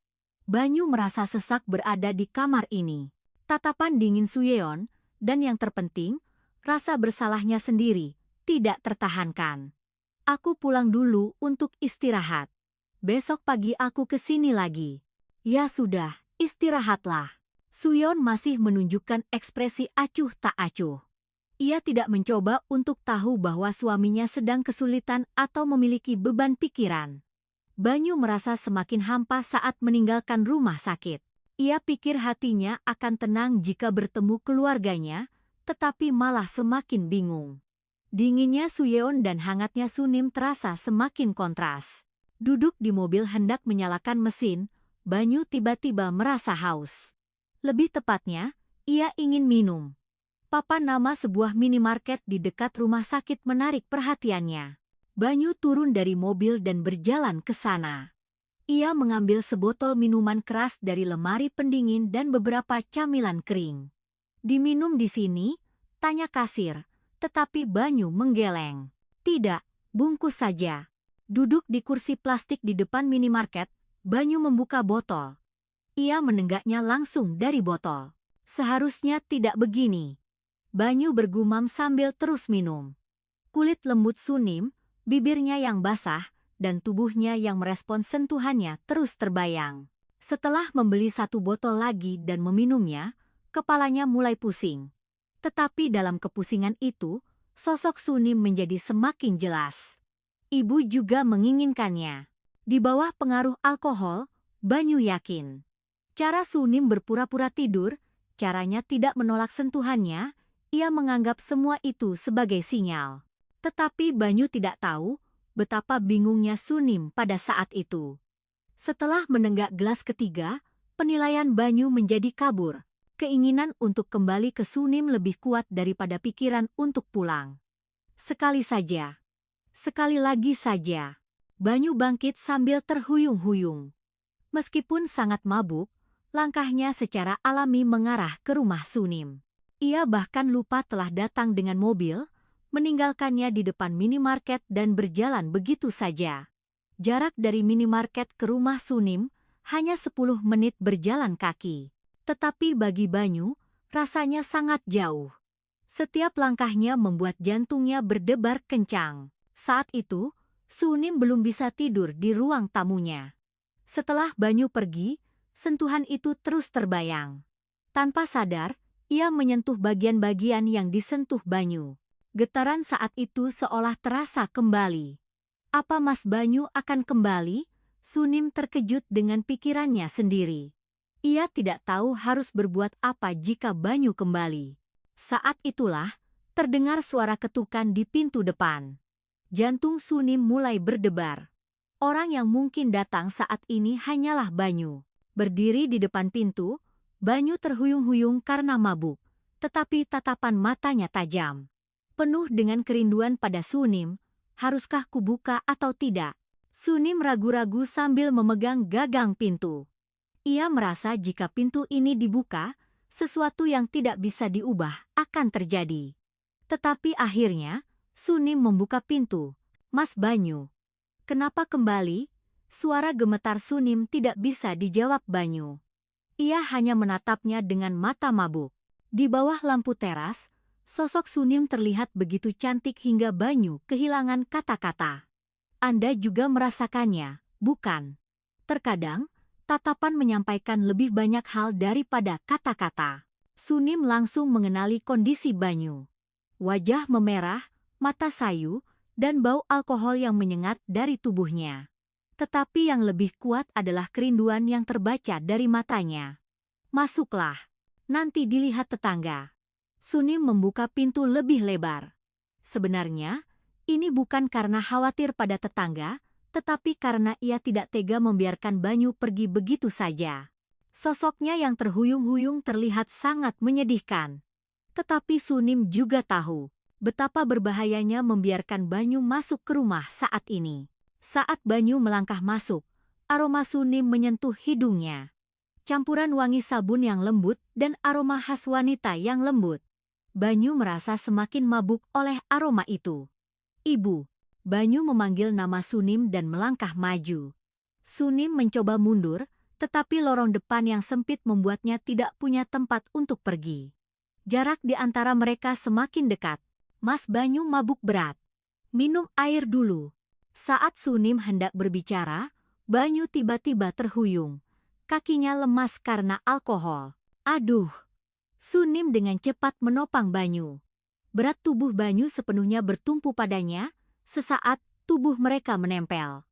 Banyu merasa sesak berada di kamar ini. Tatapan dingin Suyeon, dan yang terpenting, rasa bersalahnya sendiri, tidak tertahankan. Aku pulang dulu untuk istirahat. Besok pagi aku ke sini lagi. Ya sudah, istirahatlah. Suyeon masih menunjukkan ekspresi acuh tak acuh. Ia tidak mencoba untuk tahu bahwa suaminya sedang kesulitan atau memiliki beban pikiran. Banyu merasa semakin hampa saat meninggalkan rumah sakit. Ia pikir hatinya akan tenang jika bertemu keluarganya, tetapi malah semakin bingung. Dinginnya Suyeon dan hangatnya Sunim terasa semakin kontras. Duduk di mobil hendak menyalakan mesin, Banyu tiba-tiba merasa haus. Lebih tepatnya, ia ingin minum. Papan nama sebuah minimarket di dekat rumah sakit menarik perhatiannya. Banyu turun dari mobil dan berjalan ke sana. Ia mengambil sebotol minuman keras dari lemari pendingin dan beberapa camilan kering. Diminum di sini? Tanya kasir, tetapi Banyu menggeleng. Tidak, bungkus saja. Duduk di kursi plastik di depan minimarket, Banyu membuka botol. Ia menenggaknya langsung dari botol. Seharusnya tidak begini. Banyu bergumam sambil terus minum. Kulit lembut Sunim, bibirnya yang basah, dan tubuhnya yang merespons sentuhannya terus terbayang. Setelah membeli satu botol lagi dan meminumnya, kepalanya mulai pusing. Tetapi dalam kepusingan itu, sosok Sunim menjadi semakin jelas. Ibu juga menginginkannya. Di bawah pengaruh alkohol, Banyu yakin. Cara Sunim berpura-pura tidur, caranya tidak menolak sentuhannya, ia menganggap semua itu sebagai sinyal. Tetapi Banyu tidak tahu betapa bingungnya Sunim pada saat itu. Setelah menenggak gelas ketiga, penilaian Banyu menjadi kabur. Keinginan untuk kembali ke Sunim lebih kuat daripada pikiran untuk pulang. Sekali saja. Sekali lagi saja. Banyu bangkit sambil terhuyung-huyung. Meskipun sangat mabuk, langkahnya secara alami mengarah ke rumah Sunim. Ia bahkan lupa telah datang dengan mobil, meninggalkannya di depan minimarket dan berjalan begitu saja. Jarak dari minimarket ke rumah Sunim hanya 10 menit berjalan kaki. Tetapi bagi Banyu, rasanya sangat jauh. Setiap langkahnya membuat jantungnya berdebar kencang. Saat itu, Sunim belum bisa tidur di ruang tamunya. Setelah Banyu pergi, sentuhan itu terus terbayang. Tanpa sadar, ia menyentuh bagian-bagian yang disentuh Banyu. Getaran saat itu seolah terasa kembali. Apa Mas Banyu akan kembali? Sunim terkejut dengan pikirannya sendiri. Ia tidak tahu harus berbuat apa jika Banyu kembali. Saat itulah, terdengar suara ketukan di pintu depan. Jantung Sunim mulai berdebar. Orang yang mungkin datang saat ini hanyalah Banyu. Berdiri di depan pintu, Banyu terhuyung-huyung karena mabuk, tetapi tatapan matanya tajam. Penuh dengan kerinduan pada Sunim, haruskah kubuka atau tidak? Sunim ragu-ragu sambil memegang gagang pintu. Ia merasa jika pintu ini dibuka, sesuatu yang tidak bisa diubah akan terjadi. Tetapi akhirnya, Sunim membuka pintu. Mas Banyu. Kenapa kembali? Suara gemetar Sunim tidak bisa dijawab Banyu. Ia hanya menatapnya dengan mata mabuk. Di bawah lampu teras, sosok Sunim terlihat begitu cantik hingga Banyu kehilangan kata-kata. Anda juga merasakannya, bukan? Terkadang, tatapan menyampaikan lebih banyak hal daripada kata-kata. Sunim langsung mengenali kondisi Banyu. Wajah memerah, mata sayu, dan bau alkohol yang menyengat dari tubuhnya. Tetapi yang lebih kuat adalah kerinduan yang terbaca dari matanya. Masuklah, nanti dilihat tetangga. Sunim membuka pintu lebih lebar. Sebenarnya, ini bukan karena khawatir pada tetangga, tetapi karena ia tidak tega membiarkan Banyu pergi begitu saja. Sosoknya yang terhuyung-huyung terlihat sangat menyedihkan. Tetapi Sunim juga tahu betapa berbahayanya membiarkan Banyu masuk ke rumah saat ini. Saat Banyu melangkah masuk, aroma Sunim menyentuh hidungnya. Campuran wangi sabun yang lembut dan aroma khas wanita yang lembut. Banyu merasa semakin mabuk oleh aroma itu. "Ibu." Banyu memanggil nama Sunim dan melangkah maju. Sunim mencoba mundur, tetapi lorong depan yang sempit membuatnya tidak punya tempat untuk pergi. Jarak di antara mereka semakin dekat. "Mas Banyu mabuk berat. Minum air dulu." Saat Sunim hendak berbicara, Banyu tiba-tiba terhuyung. Kakinya lemas karena alkohol. "Aduh!" Sunim dengan cepat menopang Banyu. Berat tubuh Banyu sepenuhnya bertumpu padanya. Sesaat tubuh mereka menempel.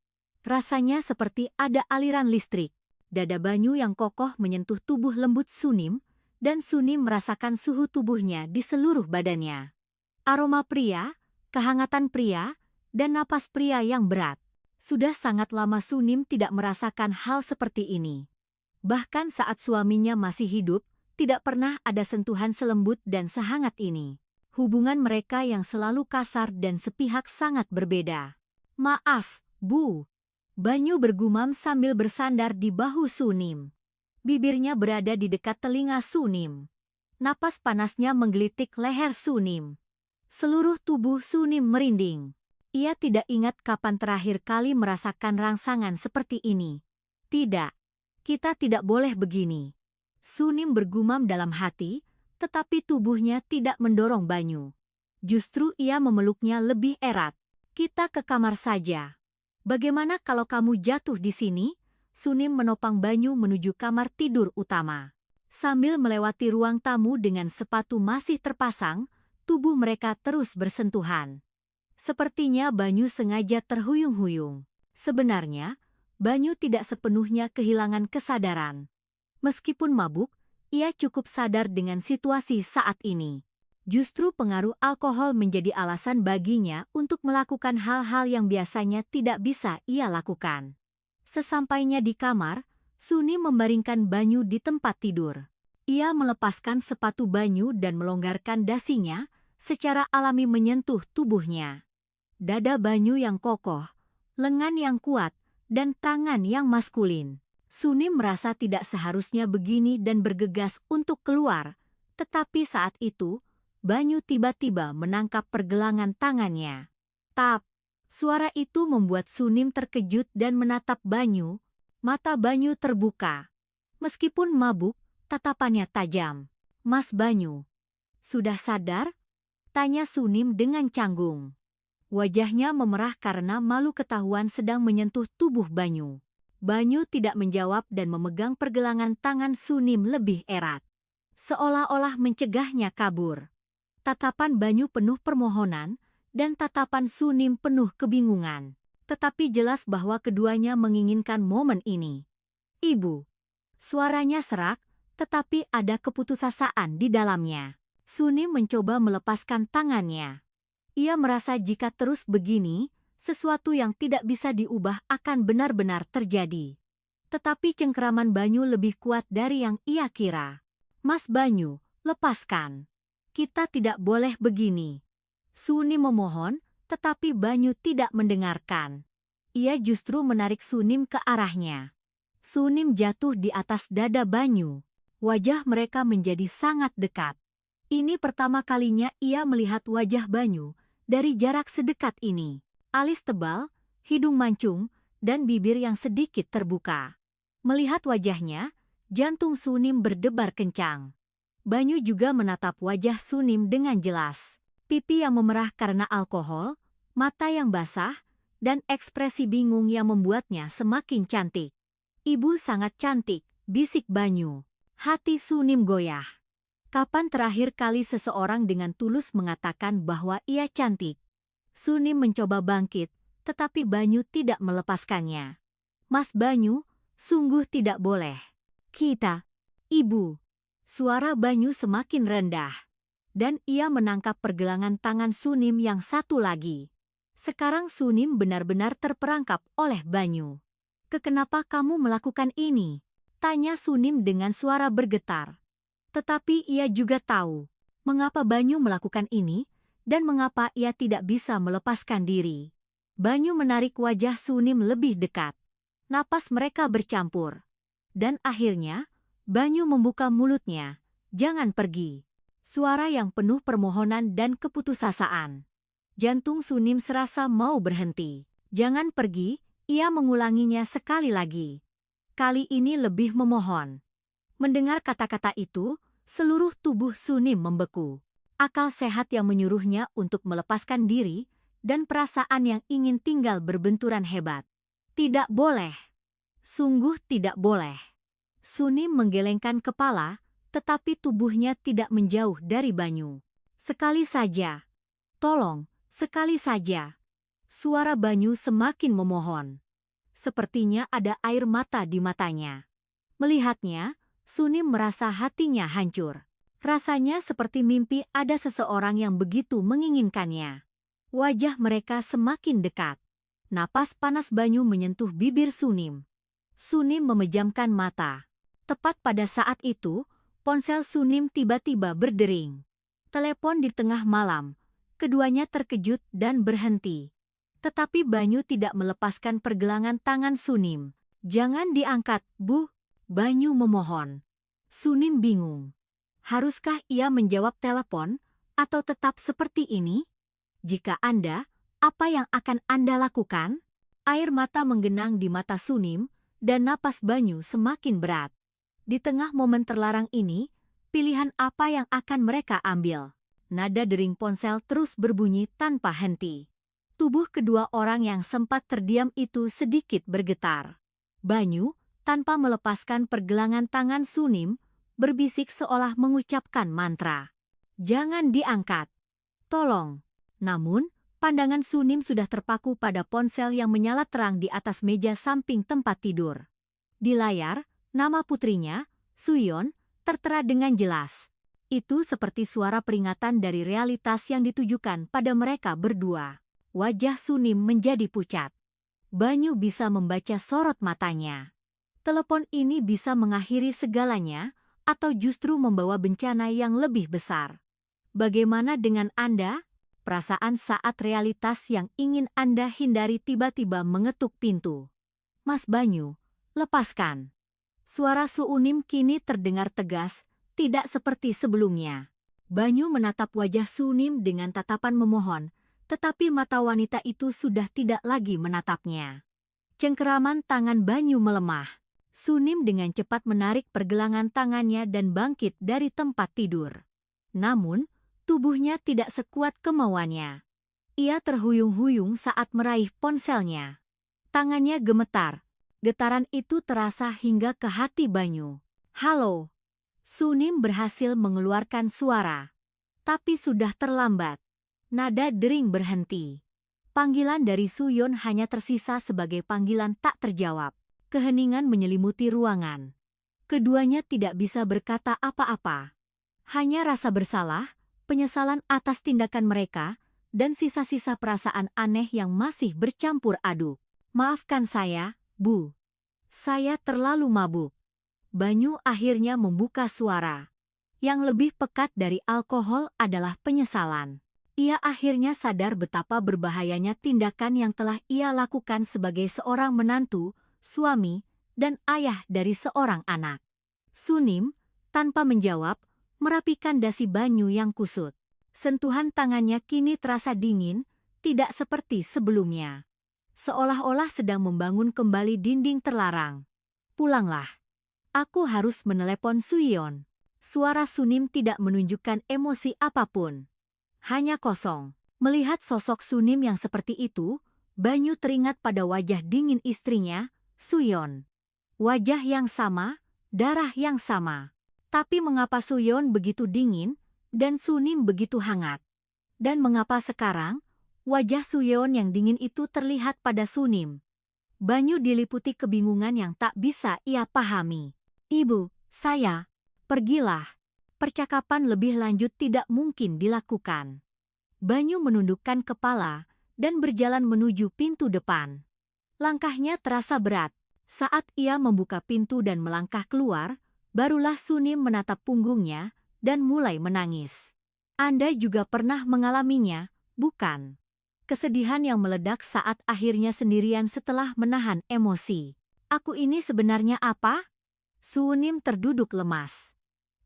Rasanya seperti ada aliran listrik. Dada Banyu yang kokoh menyentuh tubuh lembut Sunim, dan Sunim merasakan suhu tubuhnya di seluruh badannya. Aroma pria, kehangatan pria, dan napas pria yang berat. Sudah sangat lama Sunim tidak merasakan hal seperti ini. Bahkan saat suaminya masih hidup, tidak pernah ada sentuhan selembut dan sehangat ini. Hubungan mereka yang selalu kasar dan sepihak sangat berbeda. "Maaf, Bu." Banyu bergumam sambil bersandar di bahu Sunim. Bibirnya berada di dekat telinga Sunim. Napas panasnya menggelitik leher Sunim. Seluruh tubuh Sunim merinding. Ia tidak ingat kapan terakhir kali merasakan rangsangan seperti ini. "Tidak, kita tidak boleh begini." Sunim bergumam dalam hati, tetapi tubuhnya tidak mendorong Banyu. Justru ia memeluknya lebih erat. "Kita ke kamar saja." "Bagaimana kalau kamu jatuh di sini?" Sunim menopang Banyu menuju kamar tidur utama. Sambil melewati ruang tamu dengan sepatu masih terpasang, tubuh mereka terus bersentuhan. Sepertinya Banyu sengaja terhuyung-huyung. Sebenarnya, Banyu tidak sepenuhnya kehilangan kesadaran. Meskipun mabuk, ia cukup sadar dengan situasi saat ini. Justru pengaruh alkohol menjadi alasan baginya untuk melakukan hal-hal yang biasanya tidak bisa ia lakukan. Sesampainya di kamar, Sunim membaringkan Banyu di tempat tidur. Ia melepaskan sepatu Banyu dan melonggarkan dasinya, secara alami menyentuh tubuhnya. Dada Banyu yang kokoh, lengan yang kuat, dan tangan yang maskulin. Sunim merasa tidak seharusnya begini dan bergegas untuk keluar, tetapi saat itu, Banyu tiba-tiba menangkap pergelangan tangannya. "Tap!" Suara itu membuat Sunim terkejut dan menatap Banyu. Mata Banyu terbuka. Meskipun mabuk, tatapannya tajam. "Mas Banyu, sudah sadar?" tanya Sunim dengan canggung. Wajahnya memerah karena malu ketahuan sedang menyentuh tubuh Banyu. Banyu tidak menjawab dan memegang pergelangan tangan Sunim lebih erat, seolah-olah mencegahnya kabur. Tatapan Banyu penuh permohonan, dan tatapan Sunim penuh kebingungan. Tetapi jelas bahwa keduanya menginginkan momen ini. "Ibu." Suaranya serak, tetapi ada keputusasaan di dalamnya. Sunim mencoba melepaskan tangannya. Ia merasa jika terus begini, sesuatu yang tidak bisa diubah akan benar-benar terjadi. Tetapi cengkeraman Banyu lebih kuat dari yang ia kira. "Mas Banyu, lepaskan. Kita tidak boleh begini." Sunim memohon, tetapi Banyu tidak mendengarkan. Ia justru menarik Sunim ke arahnya. Sunim jatuh di atas dada Banyu. Wajah mereka menjadi sangat dekat. Ini pertama kalinya ia melihat wajah Banyu dari jarak sedekat ini. Alis tebal, hidung mancung, dan bibir yang sedikit terbuka. Melihat wajahnya, jantung Sunim berdebar kencang. Banyu juga menatap wajah Sunim dengan jelas. Pipi yang memerah karena alkohol, mata yang basah, dan ekspresi bingung yang membuatnya semakin cantik. "Ibu sangat cantik," bisik Banyu. Hati Sunim goyah. Kapan terakhir kali seseorang dengan tulus mengatakan bahwa ia cantik? Sunim mencoba bangkit, tetapi Banyu tidak melepaskannya. "Mas Banyu, sungguh tidak boleh." "Kita, Ibu." Suara Banyu semakin rendah, dan ia menangkap pergelangan tangan Sunim yang satu lagi. Sekarang Sunim benar-benar terperangkap oleh Banyu. "Kenapa kamu melakukan ini?" Tanya Sunim dengan suara bergetar. Tetapi ia juga tahu mengapa Banyu melakukan ini dan mengapa ia tidak bisa melepaskan diri. Banyu menarik wajah Sunim lebih dekat. Napas mereka bercampur. Dan akhirnya, Banyu membuka mulutnya. Jangan pergi. Suara yang penuh permohonan dan keputusasaan. Jantung Sunim serasa mau berhenti. Jangan pergi, ia mengulanginya sekali lagi. Kali ini lebih memohon. Mendengar kata-kata itu, seluruh tubuh Sunim membeku. Akal sehat yang menyuruhnya untuk melepaskan diri, dan perasaan yang ingin tinggal berbenturan hebat. Tidak boleh. Sungguh tidak boleh. Sunim menggelengkan kepala, tetapi tubuhnya tidak menjauh dari Banyu. Sekali saja. Tolong, sekali saja. Suara Banyu semakin memohon. Sepertinya ada air mata di matanya. Melihatnya, Sunim merasa hatinya hancur. Rasanya seperti mimpi ada seseorang yang begitu menginginkannya. Wajah mereka semakin dekat. Napas panas Banyu menyentuh bibir Sunim. Sunim memejamkan mata. Tepat pada saat itu, ponsel Sunim tiba-tiba berdering. Telepon di tengah malam. Keduanya terkejut dan berhenti. Tetapi Banyu tidak melepaskan pergelangan tangan Sunim. Jangan diangkat, Bu. Banyu memohon. Sunim bingung. Haruskah ia menjawab telepon atau tetap seperti ini? Jika Anda, apa yang akan Anda lakukan? Air mata menggenang di mata Sunim dan napas Banyu semakin berat. Di tengah momen terlarang ini, pilihan apa yang akan mereka ambil? Nada dering ponsel terus berbunyi tanpa henti. Tubuh kedua orang yang sempat terdiam itu sedikit bergetar. Banyu, tanpa melepaskan pergelangan tangan Sunim, berbisik seolah mengucapkan mantra. Jangan diangkat. Tolong. Namun, pandangan Sunim sudah terpaku pada ponsel yang menyala terang di atas meja samping tempat tidur. Di layar, nama putrinya, Suyeon, tertera dengan jelas. Itu seperti suara peringatan dari realitas yang ditujukan pada mereka berdua. Wajah Sunim menjadi pucat. Banyu bisa membaca sorot matanya. Telepon ini bisa mengakhiri segalanya, atau justru membawa bencana yang lebih besar. Bagaimana dengan Anda? Perasaan saat realitas yang ingin Anda hindari tiba-tiba mengetuk pintu. Mas Banyu, lepaskan. Suara Suunim kini terdengar tegas, tidak seperti sebelumnya. Banyu menatap wajah Sunim dengan tatapan memohon, tetapi mata wanita itu sudah tidak lagi menatapnya. Cengkeraman tangan Banyu melemah. Sunim dengan cepat menarik pergelangan tangannya dan bangkit dari tempat tidur. Namun, tubuhnya tidak sekuat kemauannya. Ia terhuyung-huyung saat meraih ponselnya. Tangannya gemetar. Getaran itu terasa hingga ke hati Banyu. Halo. Sunim berhasil mengeluarkan suara. Tapi sudah terlambat. Nada dering berhenti. Panggilan dari Suyeon hanya tersisa sebagai panggilan tak terjawab. Keheningan menyelimuti ruangan. Keduanya tidak bisa berkata apa-apa. Hanya rasa bersalah, penyesalan atas tindakan mereka, dan sisa-sisa perasaan aneh yang masih bercampur aduk. Maafkan saya, Bu. Saya terlalu mabuk. Banyu akhirnya membuka suara. Yang lebih pekat dari alkohol adalah penyesalan. Ia akhirnya sadar betapa berbahayanya tindakan yang telah ia lakukan sebagai seorang menantu, suami, dan ayah dari seorang anak. Sunim, tanpa menjawab, merapikan dasi Banyu yang kusut. Sentuhan tangannya kini terasa dingin, tidak seperti sebelumnya. Seolah-olah sedang membangun kembali dinding terlarang. Pulanglah. Aku harus menelepon Suyeon. Suara Sunim tidak menunjukkan emosi apapun. Hanya kosong. Melihat sosok Sunim yang seperti itu, Banyu teringat pada wajah dingin istrinya, Suyeon. Wajah yang sama, darah yang sama. Tapi mengapa Suyeon begitu dingin, dan Sunim begitu hangat? Dan mengapa sekarang, wajah Suyeon yang dingin itu terlihat pada Sunim? Banyu diliputi kebingungan yang tak bisa ia pahami. Ibu, saya, pergilah. Percakapan lebih lanjut tidak mungkin dilakukan. Banyu menundukkan kepala dan berjalan menuju pintu depan. Langkahnya terasa berat, Saat ia membuka pintu dan melangkah keluar, barulah Sunim menatap punggungnya dan mulai menangis. Anda juga pernah mengalaminya, bukan? Kesedihan yang meledak saat akhirnya sendirian setelah menahan emosi. Aku ini sebenarnya apa? Sunim terduduk lemas.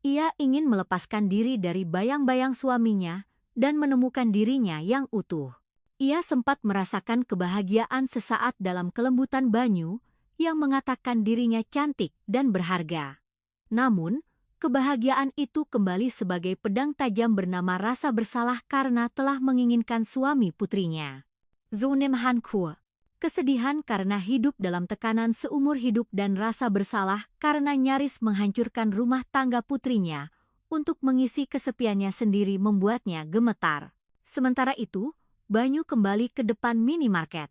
Ia ingin melepaskan diri dari bayang-bayang suaminya dan menemukan dirinya yang utuh. Ia sempat merasakan kebahagiaan sesaat dalam kelembutan Banyu yang mengatakan dirinya cantik dan berharga. Namun, kebahagiaan itu kembali sebagai pedang tajam bernama rasa bersalah karena telah menginginkan suami putrinya. Zunim Hanku. Kesedihan karena hidup dalam tekanan seumur hidup dan rasa bersalah karena nyaris menghancurkan rumah tangga putrinya untuk mengisi kesepiannya sendiri membuatnya gemetar. Sementara itu, Banyu kembali ke depan minimarket.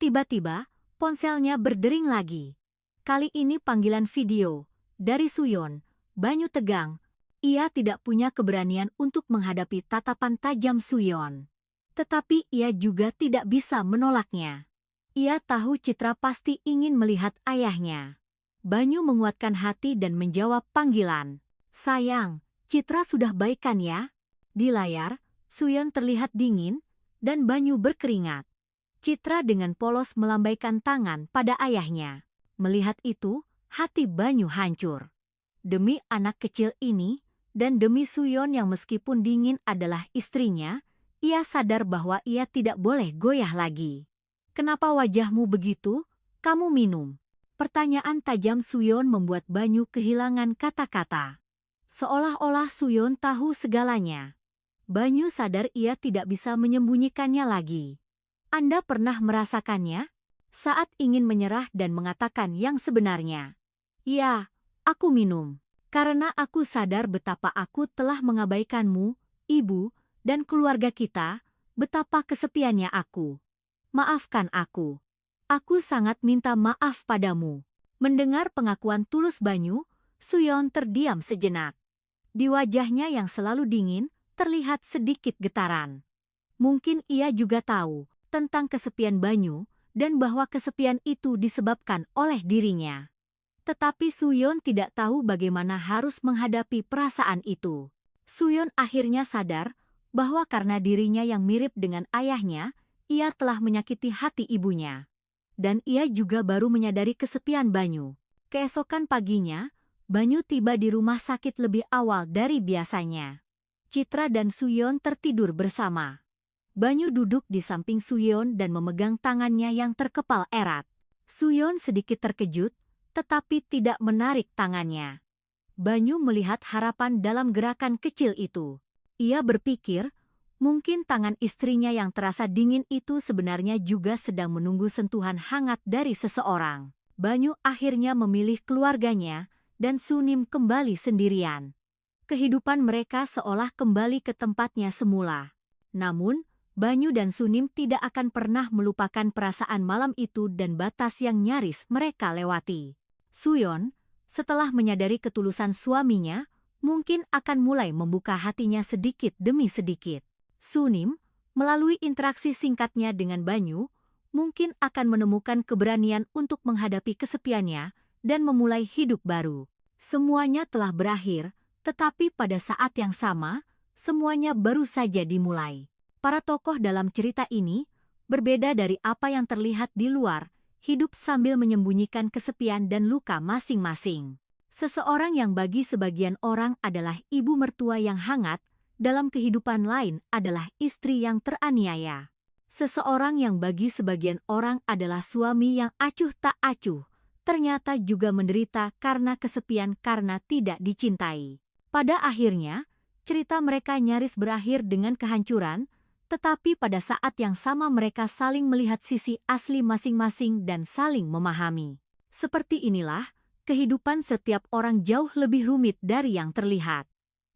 Tiba-tiba, ponselnya berdering lagi. Kali ini panggilan video dari Suyon. Banyu tegang. Ia tidak punya keberanian untuk menghadapi tatapan tajam Suyon. Tetapi ia juga tidak bisa menolaknya. Ia tahu Citra pasti ingin melihat ayahnya. Banyu menguatkan hati dan menjawab panggilan. Sayang, Citra sudah baikan ya? Di layar, Suyon terlihat dingin, dan Banyu berkeringat. Citra dengan polos melambaikan tangan pada ayahnya. Melihat itu, hati Banyu hancur. Demi anak kecil ini, dan demi Suyon yang meskipun dingin adalah istrinya, ia sadar bahwa ia tidak boleh goyah lagi. Kenapa wajahmu begitu? Kamu minum. Pertanyaan tajam Suyon membuat Banyu kehilangan kata-kata. Seolah-olah Suyon tahu segalanya. Banyu sadar ia tidak bisa menyembunyikannya lagi. Anda pernah merasakannya? Saat ingin menyerah dan mengatakan yang sebenarnya. Ya, aku minum. Karena aku sadar betapa aku telah mengabaikanmu, ibu, dan keluarga kita, betapa kesepiannya aku. Maafkan aku. Aku sangat minta maaf padamu. Mendengar pengakuan tulus Banyu, Suyon terdiam sejenak. Di wajahnya yang selalu dingin, terlihat sedikit getaran. Mungkin ia juga tahu tentang kesepian Banyu dan bahwa kesepian itu disebabkan oleh dirinya. Tetapi Suyon tidak tahu bagaimana harus menghadapi perasaan itu. Suyon akhirnya sadar bahwa karena dirinya yang mirip dengan ayahnya, ia telah menyakiti hati ibunya. Dan ia juga baru menyadari kesepian Banyu. Keesokan paginya, Banyu tiba di rumah sakit lebih awal dari biasanya. Citra dan Suyon tertidur bersama. Banyu duduk di samping Suyon dan memegang tangannya yang terkepal erat. Suyon sedikit terkejut, tetapi tidak menarik tangannya. Banyu melihat harapan dalam gerakan kecil itu. Ia berpikir, mungkin tangan istrinya yang terasa dingin itu sebenarnya juga sedang menunggu sentuhan hangat dari seseorang. Banyu akhirnya memilih keluarganya, dan Sunim kembali sendirian. Kehidupan mereka seolah kembali ke tempatnya semula. Namun, Banyu dan Sunim tidak akan pernah melupakan perasaan malam itu dan batas yang nyaris mereka lewati. Suyon, setelah menyadari ketulusan suaminya, mungkin akan mulai membuka hatinya sedikit demi sedikit. Sunim, melalui interaksi singkatnya dengan Banyu, mungkin akan menemukan keberanian untuk menghadapi kesepiannya dan memulai hidup baru. Semuanya telah berakhir, tetapi pada saat yang sama, semuanya baru saja dimulai. Para tokoh dalam cerita ini berbeda dari apa yang terlihat di luar, hidup sambil menyembunyikan kesepian dan luka masing-masing. Seseorang yang bagi sebagian orang adalah ibu mertua yang hangat, dalam kehidupan lain adalah istri yang teraniaya. Seseorang yang bagi sebagian orang adalah suami yang acuh tak acuh, ternyata juga menderita karena kesepian karena tidak dicintai. Pada akhirnya, cerita mereka nyaris berakhir dengan kehancuran, tetapi pada saat yang sama mereka saling melihat sisi asli masing-masing dan saling memahami. Seperti inilah, kehidupan setiap orang jauh lebih rumit dari yang terlihat.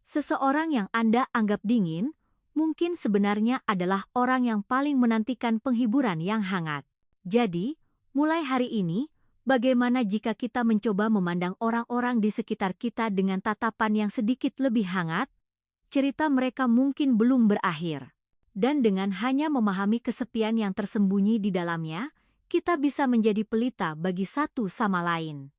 Seseorang yang Anda anggap dingin, mungkin sebenarnya adalah orang yang paling menantikan penghiburan yang hangat. Jadi, mulai hari ini, bagaimana jika kita mencoba memandang orang-orang di sekitar kita dengan tatapan yang sedikit lebih hangat? Cerita mereka mungkin belum berakhir. Dan dengan hanya memahami kesepian yang tersembunyi di dalamnya, kita bisa menjadi pelita bagi satu sama lain.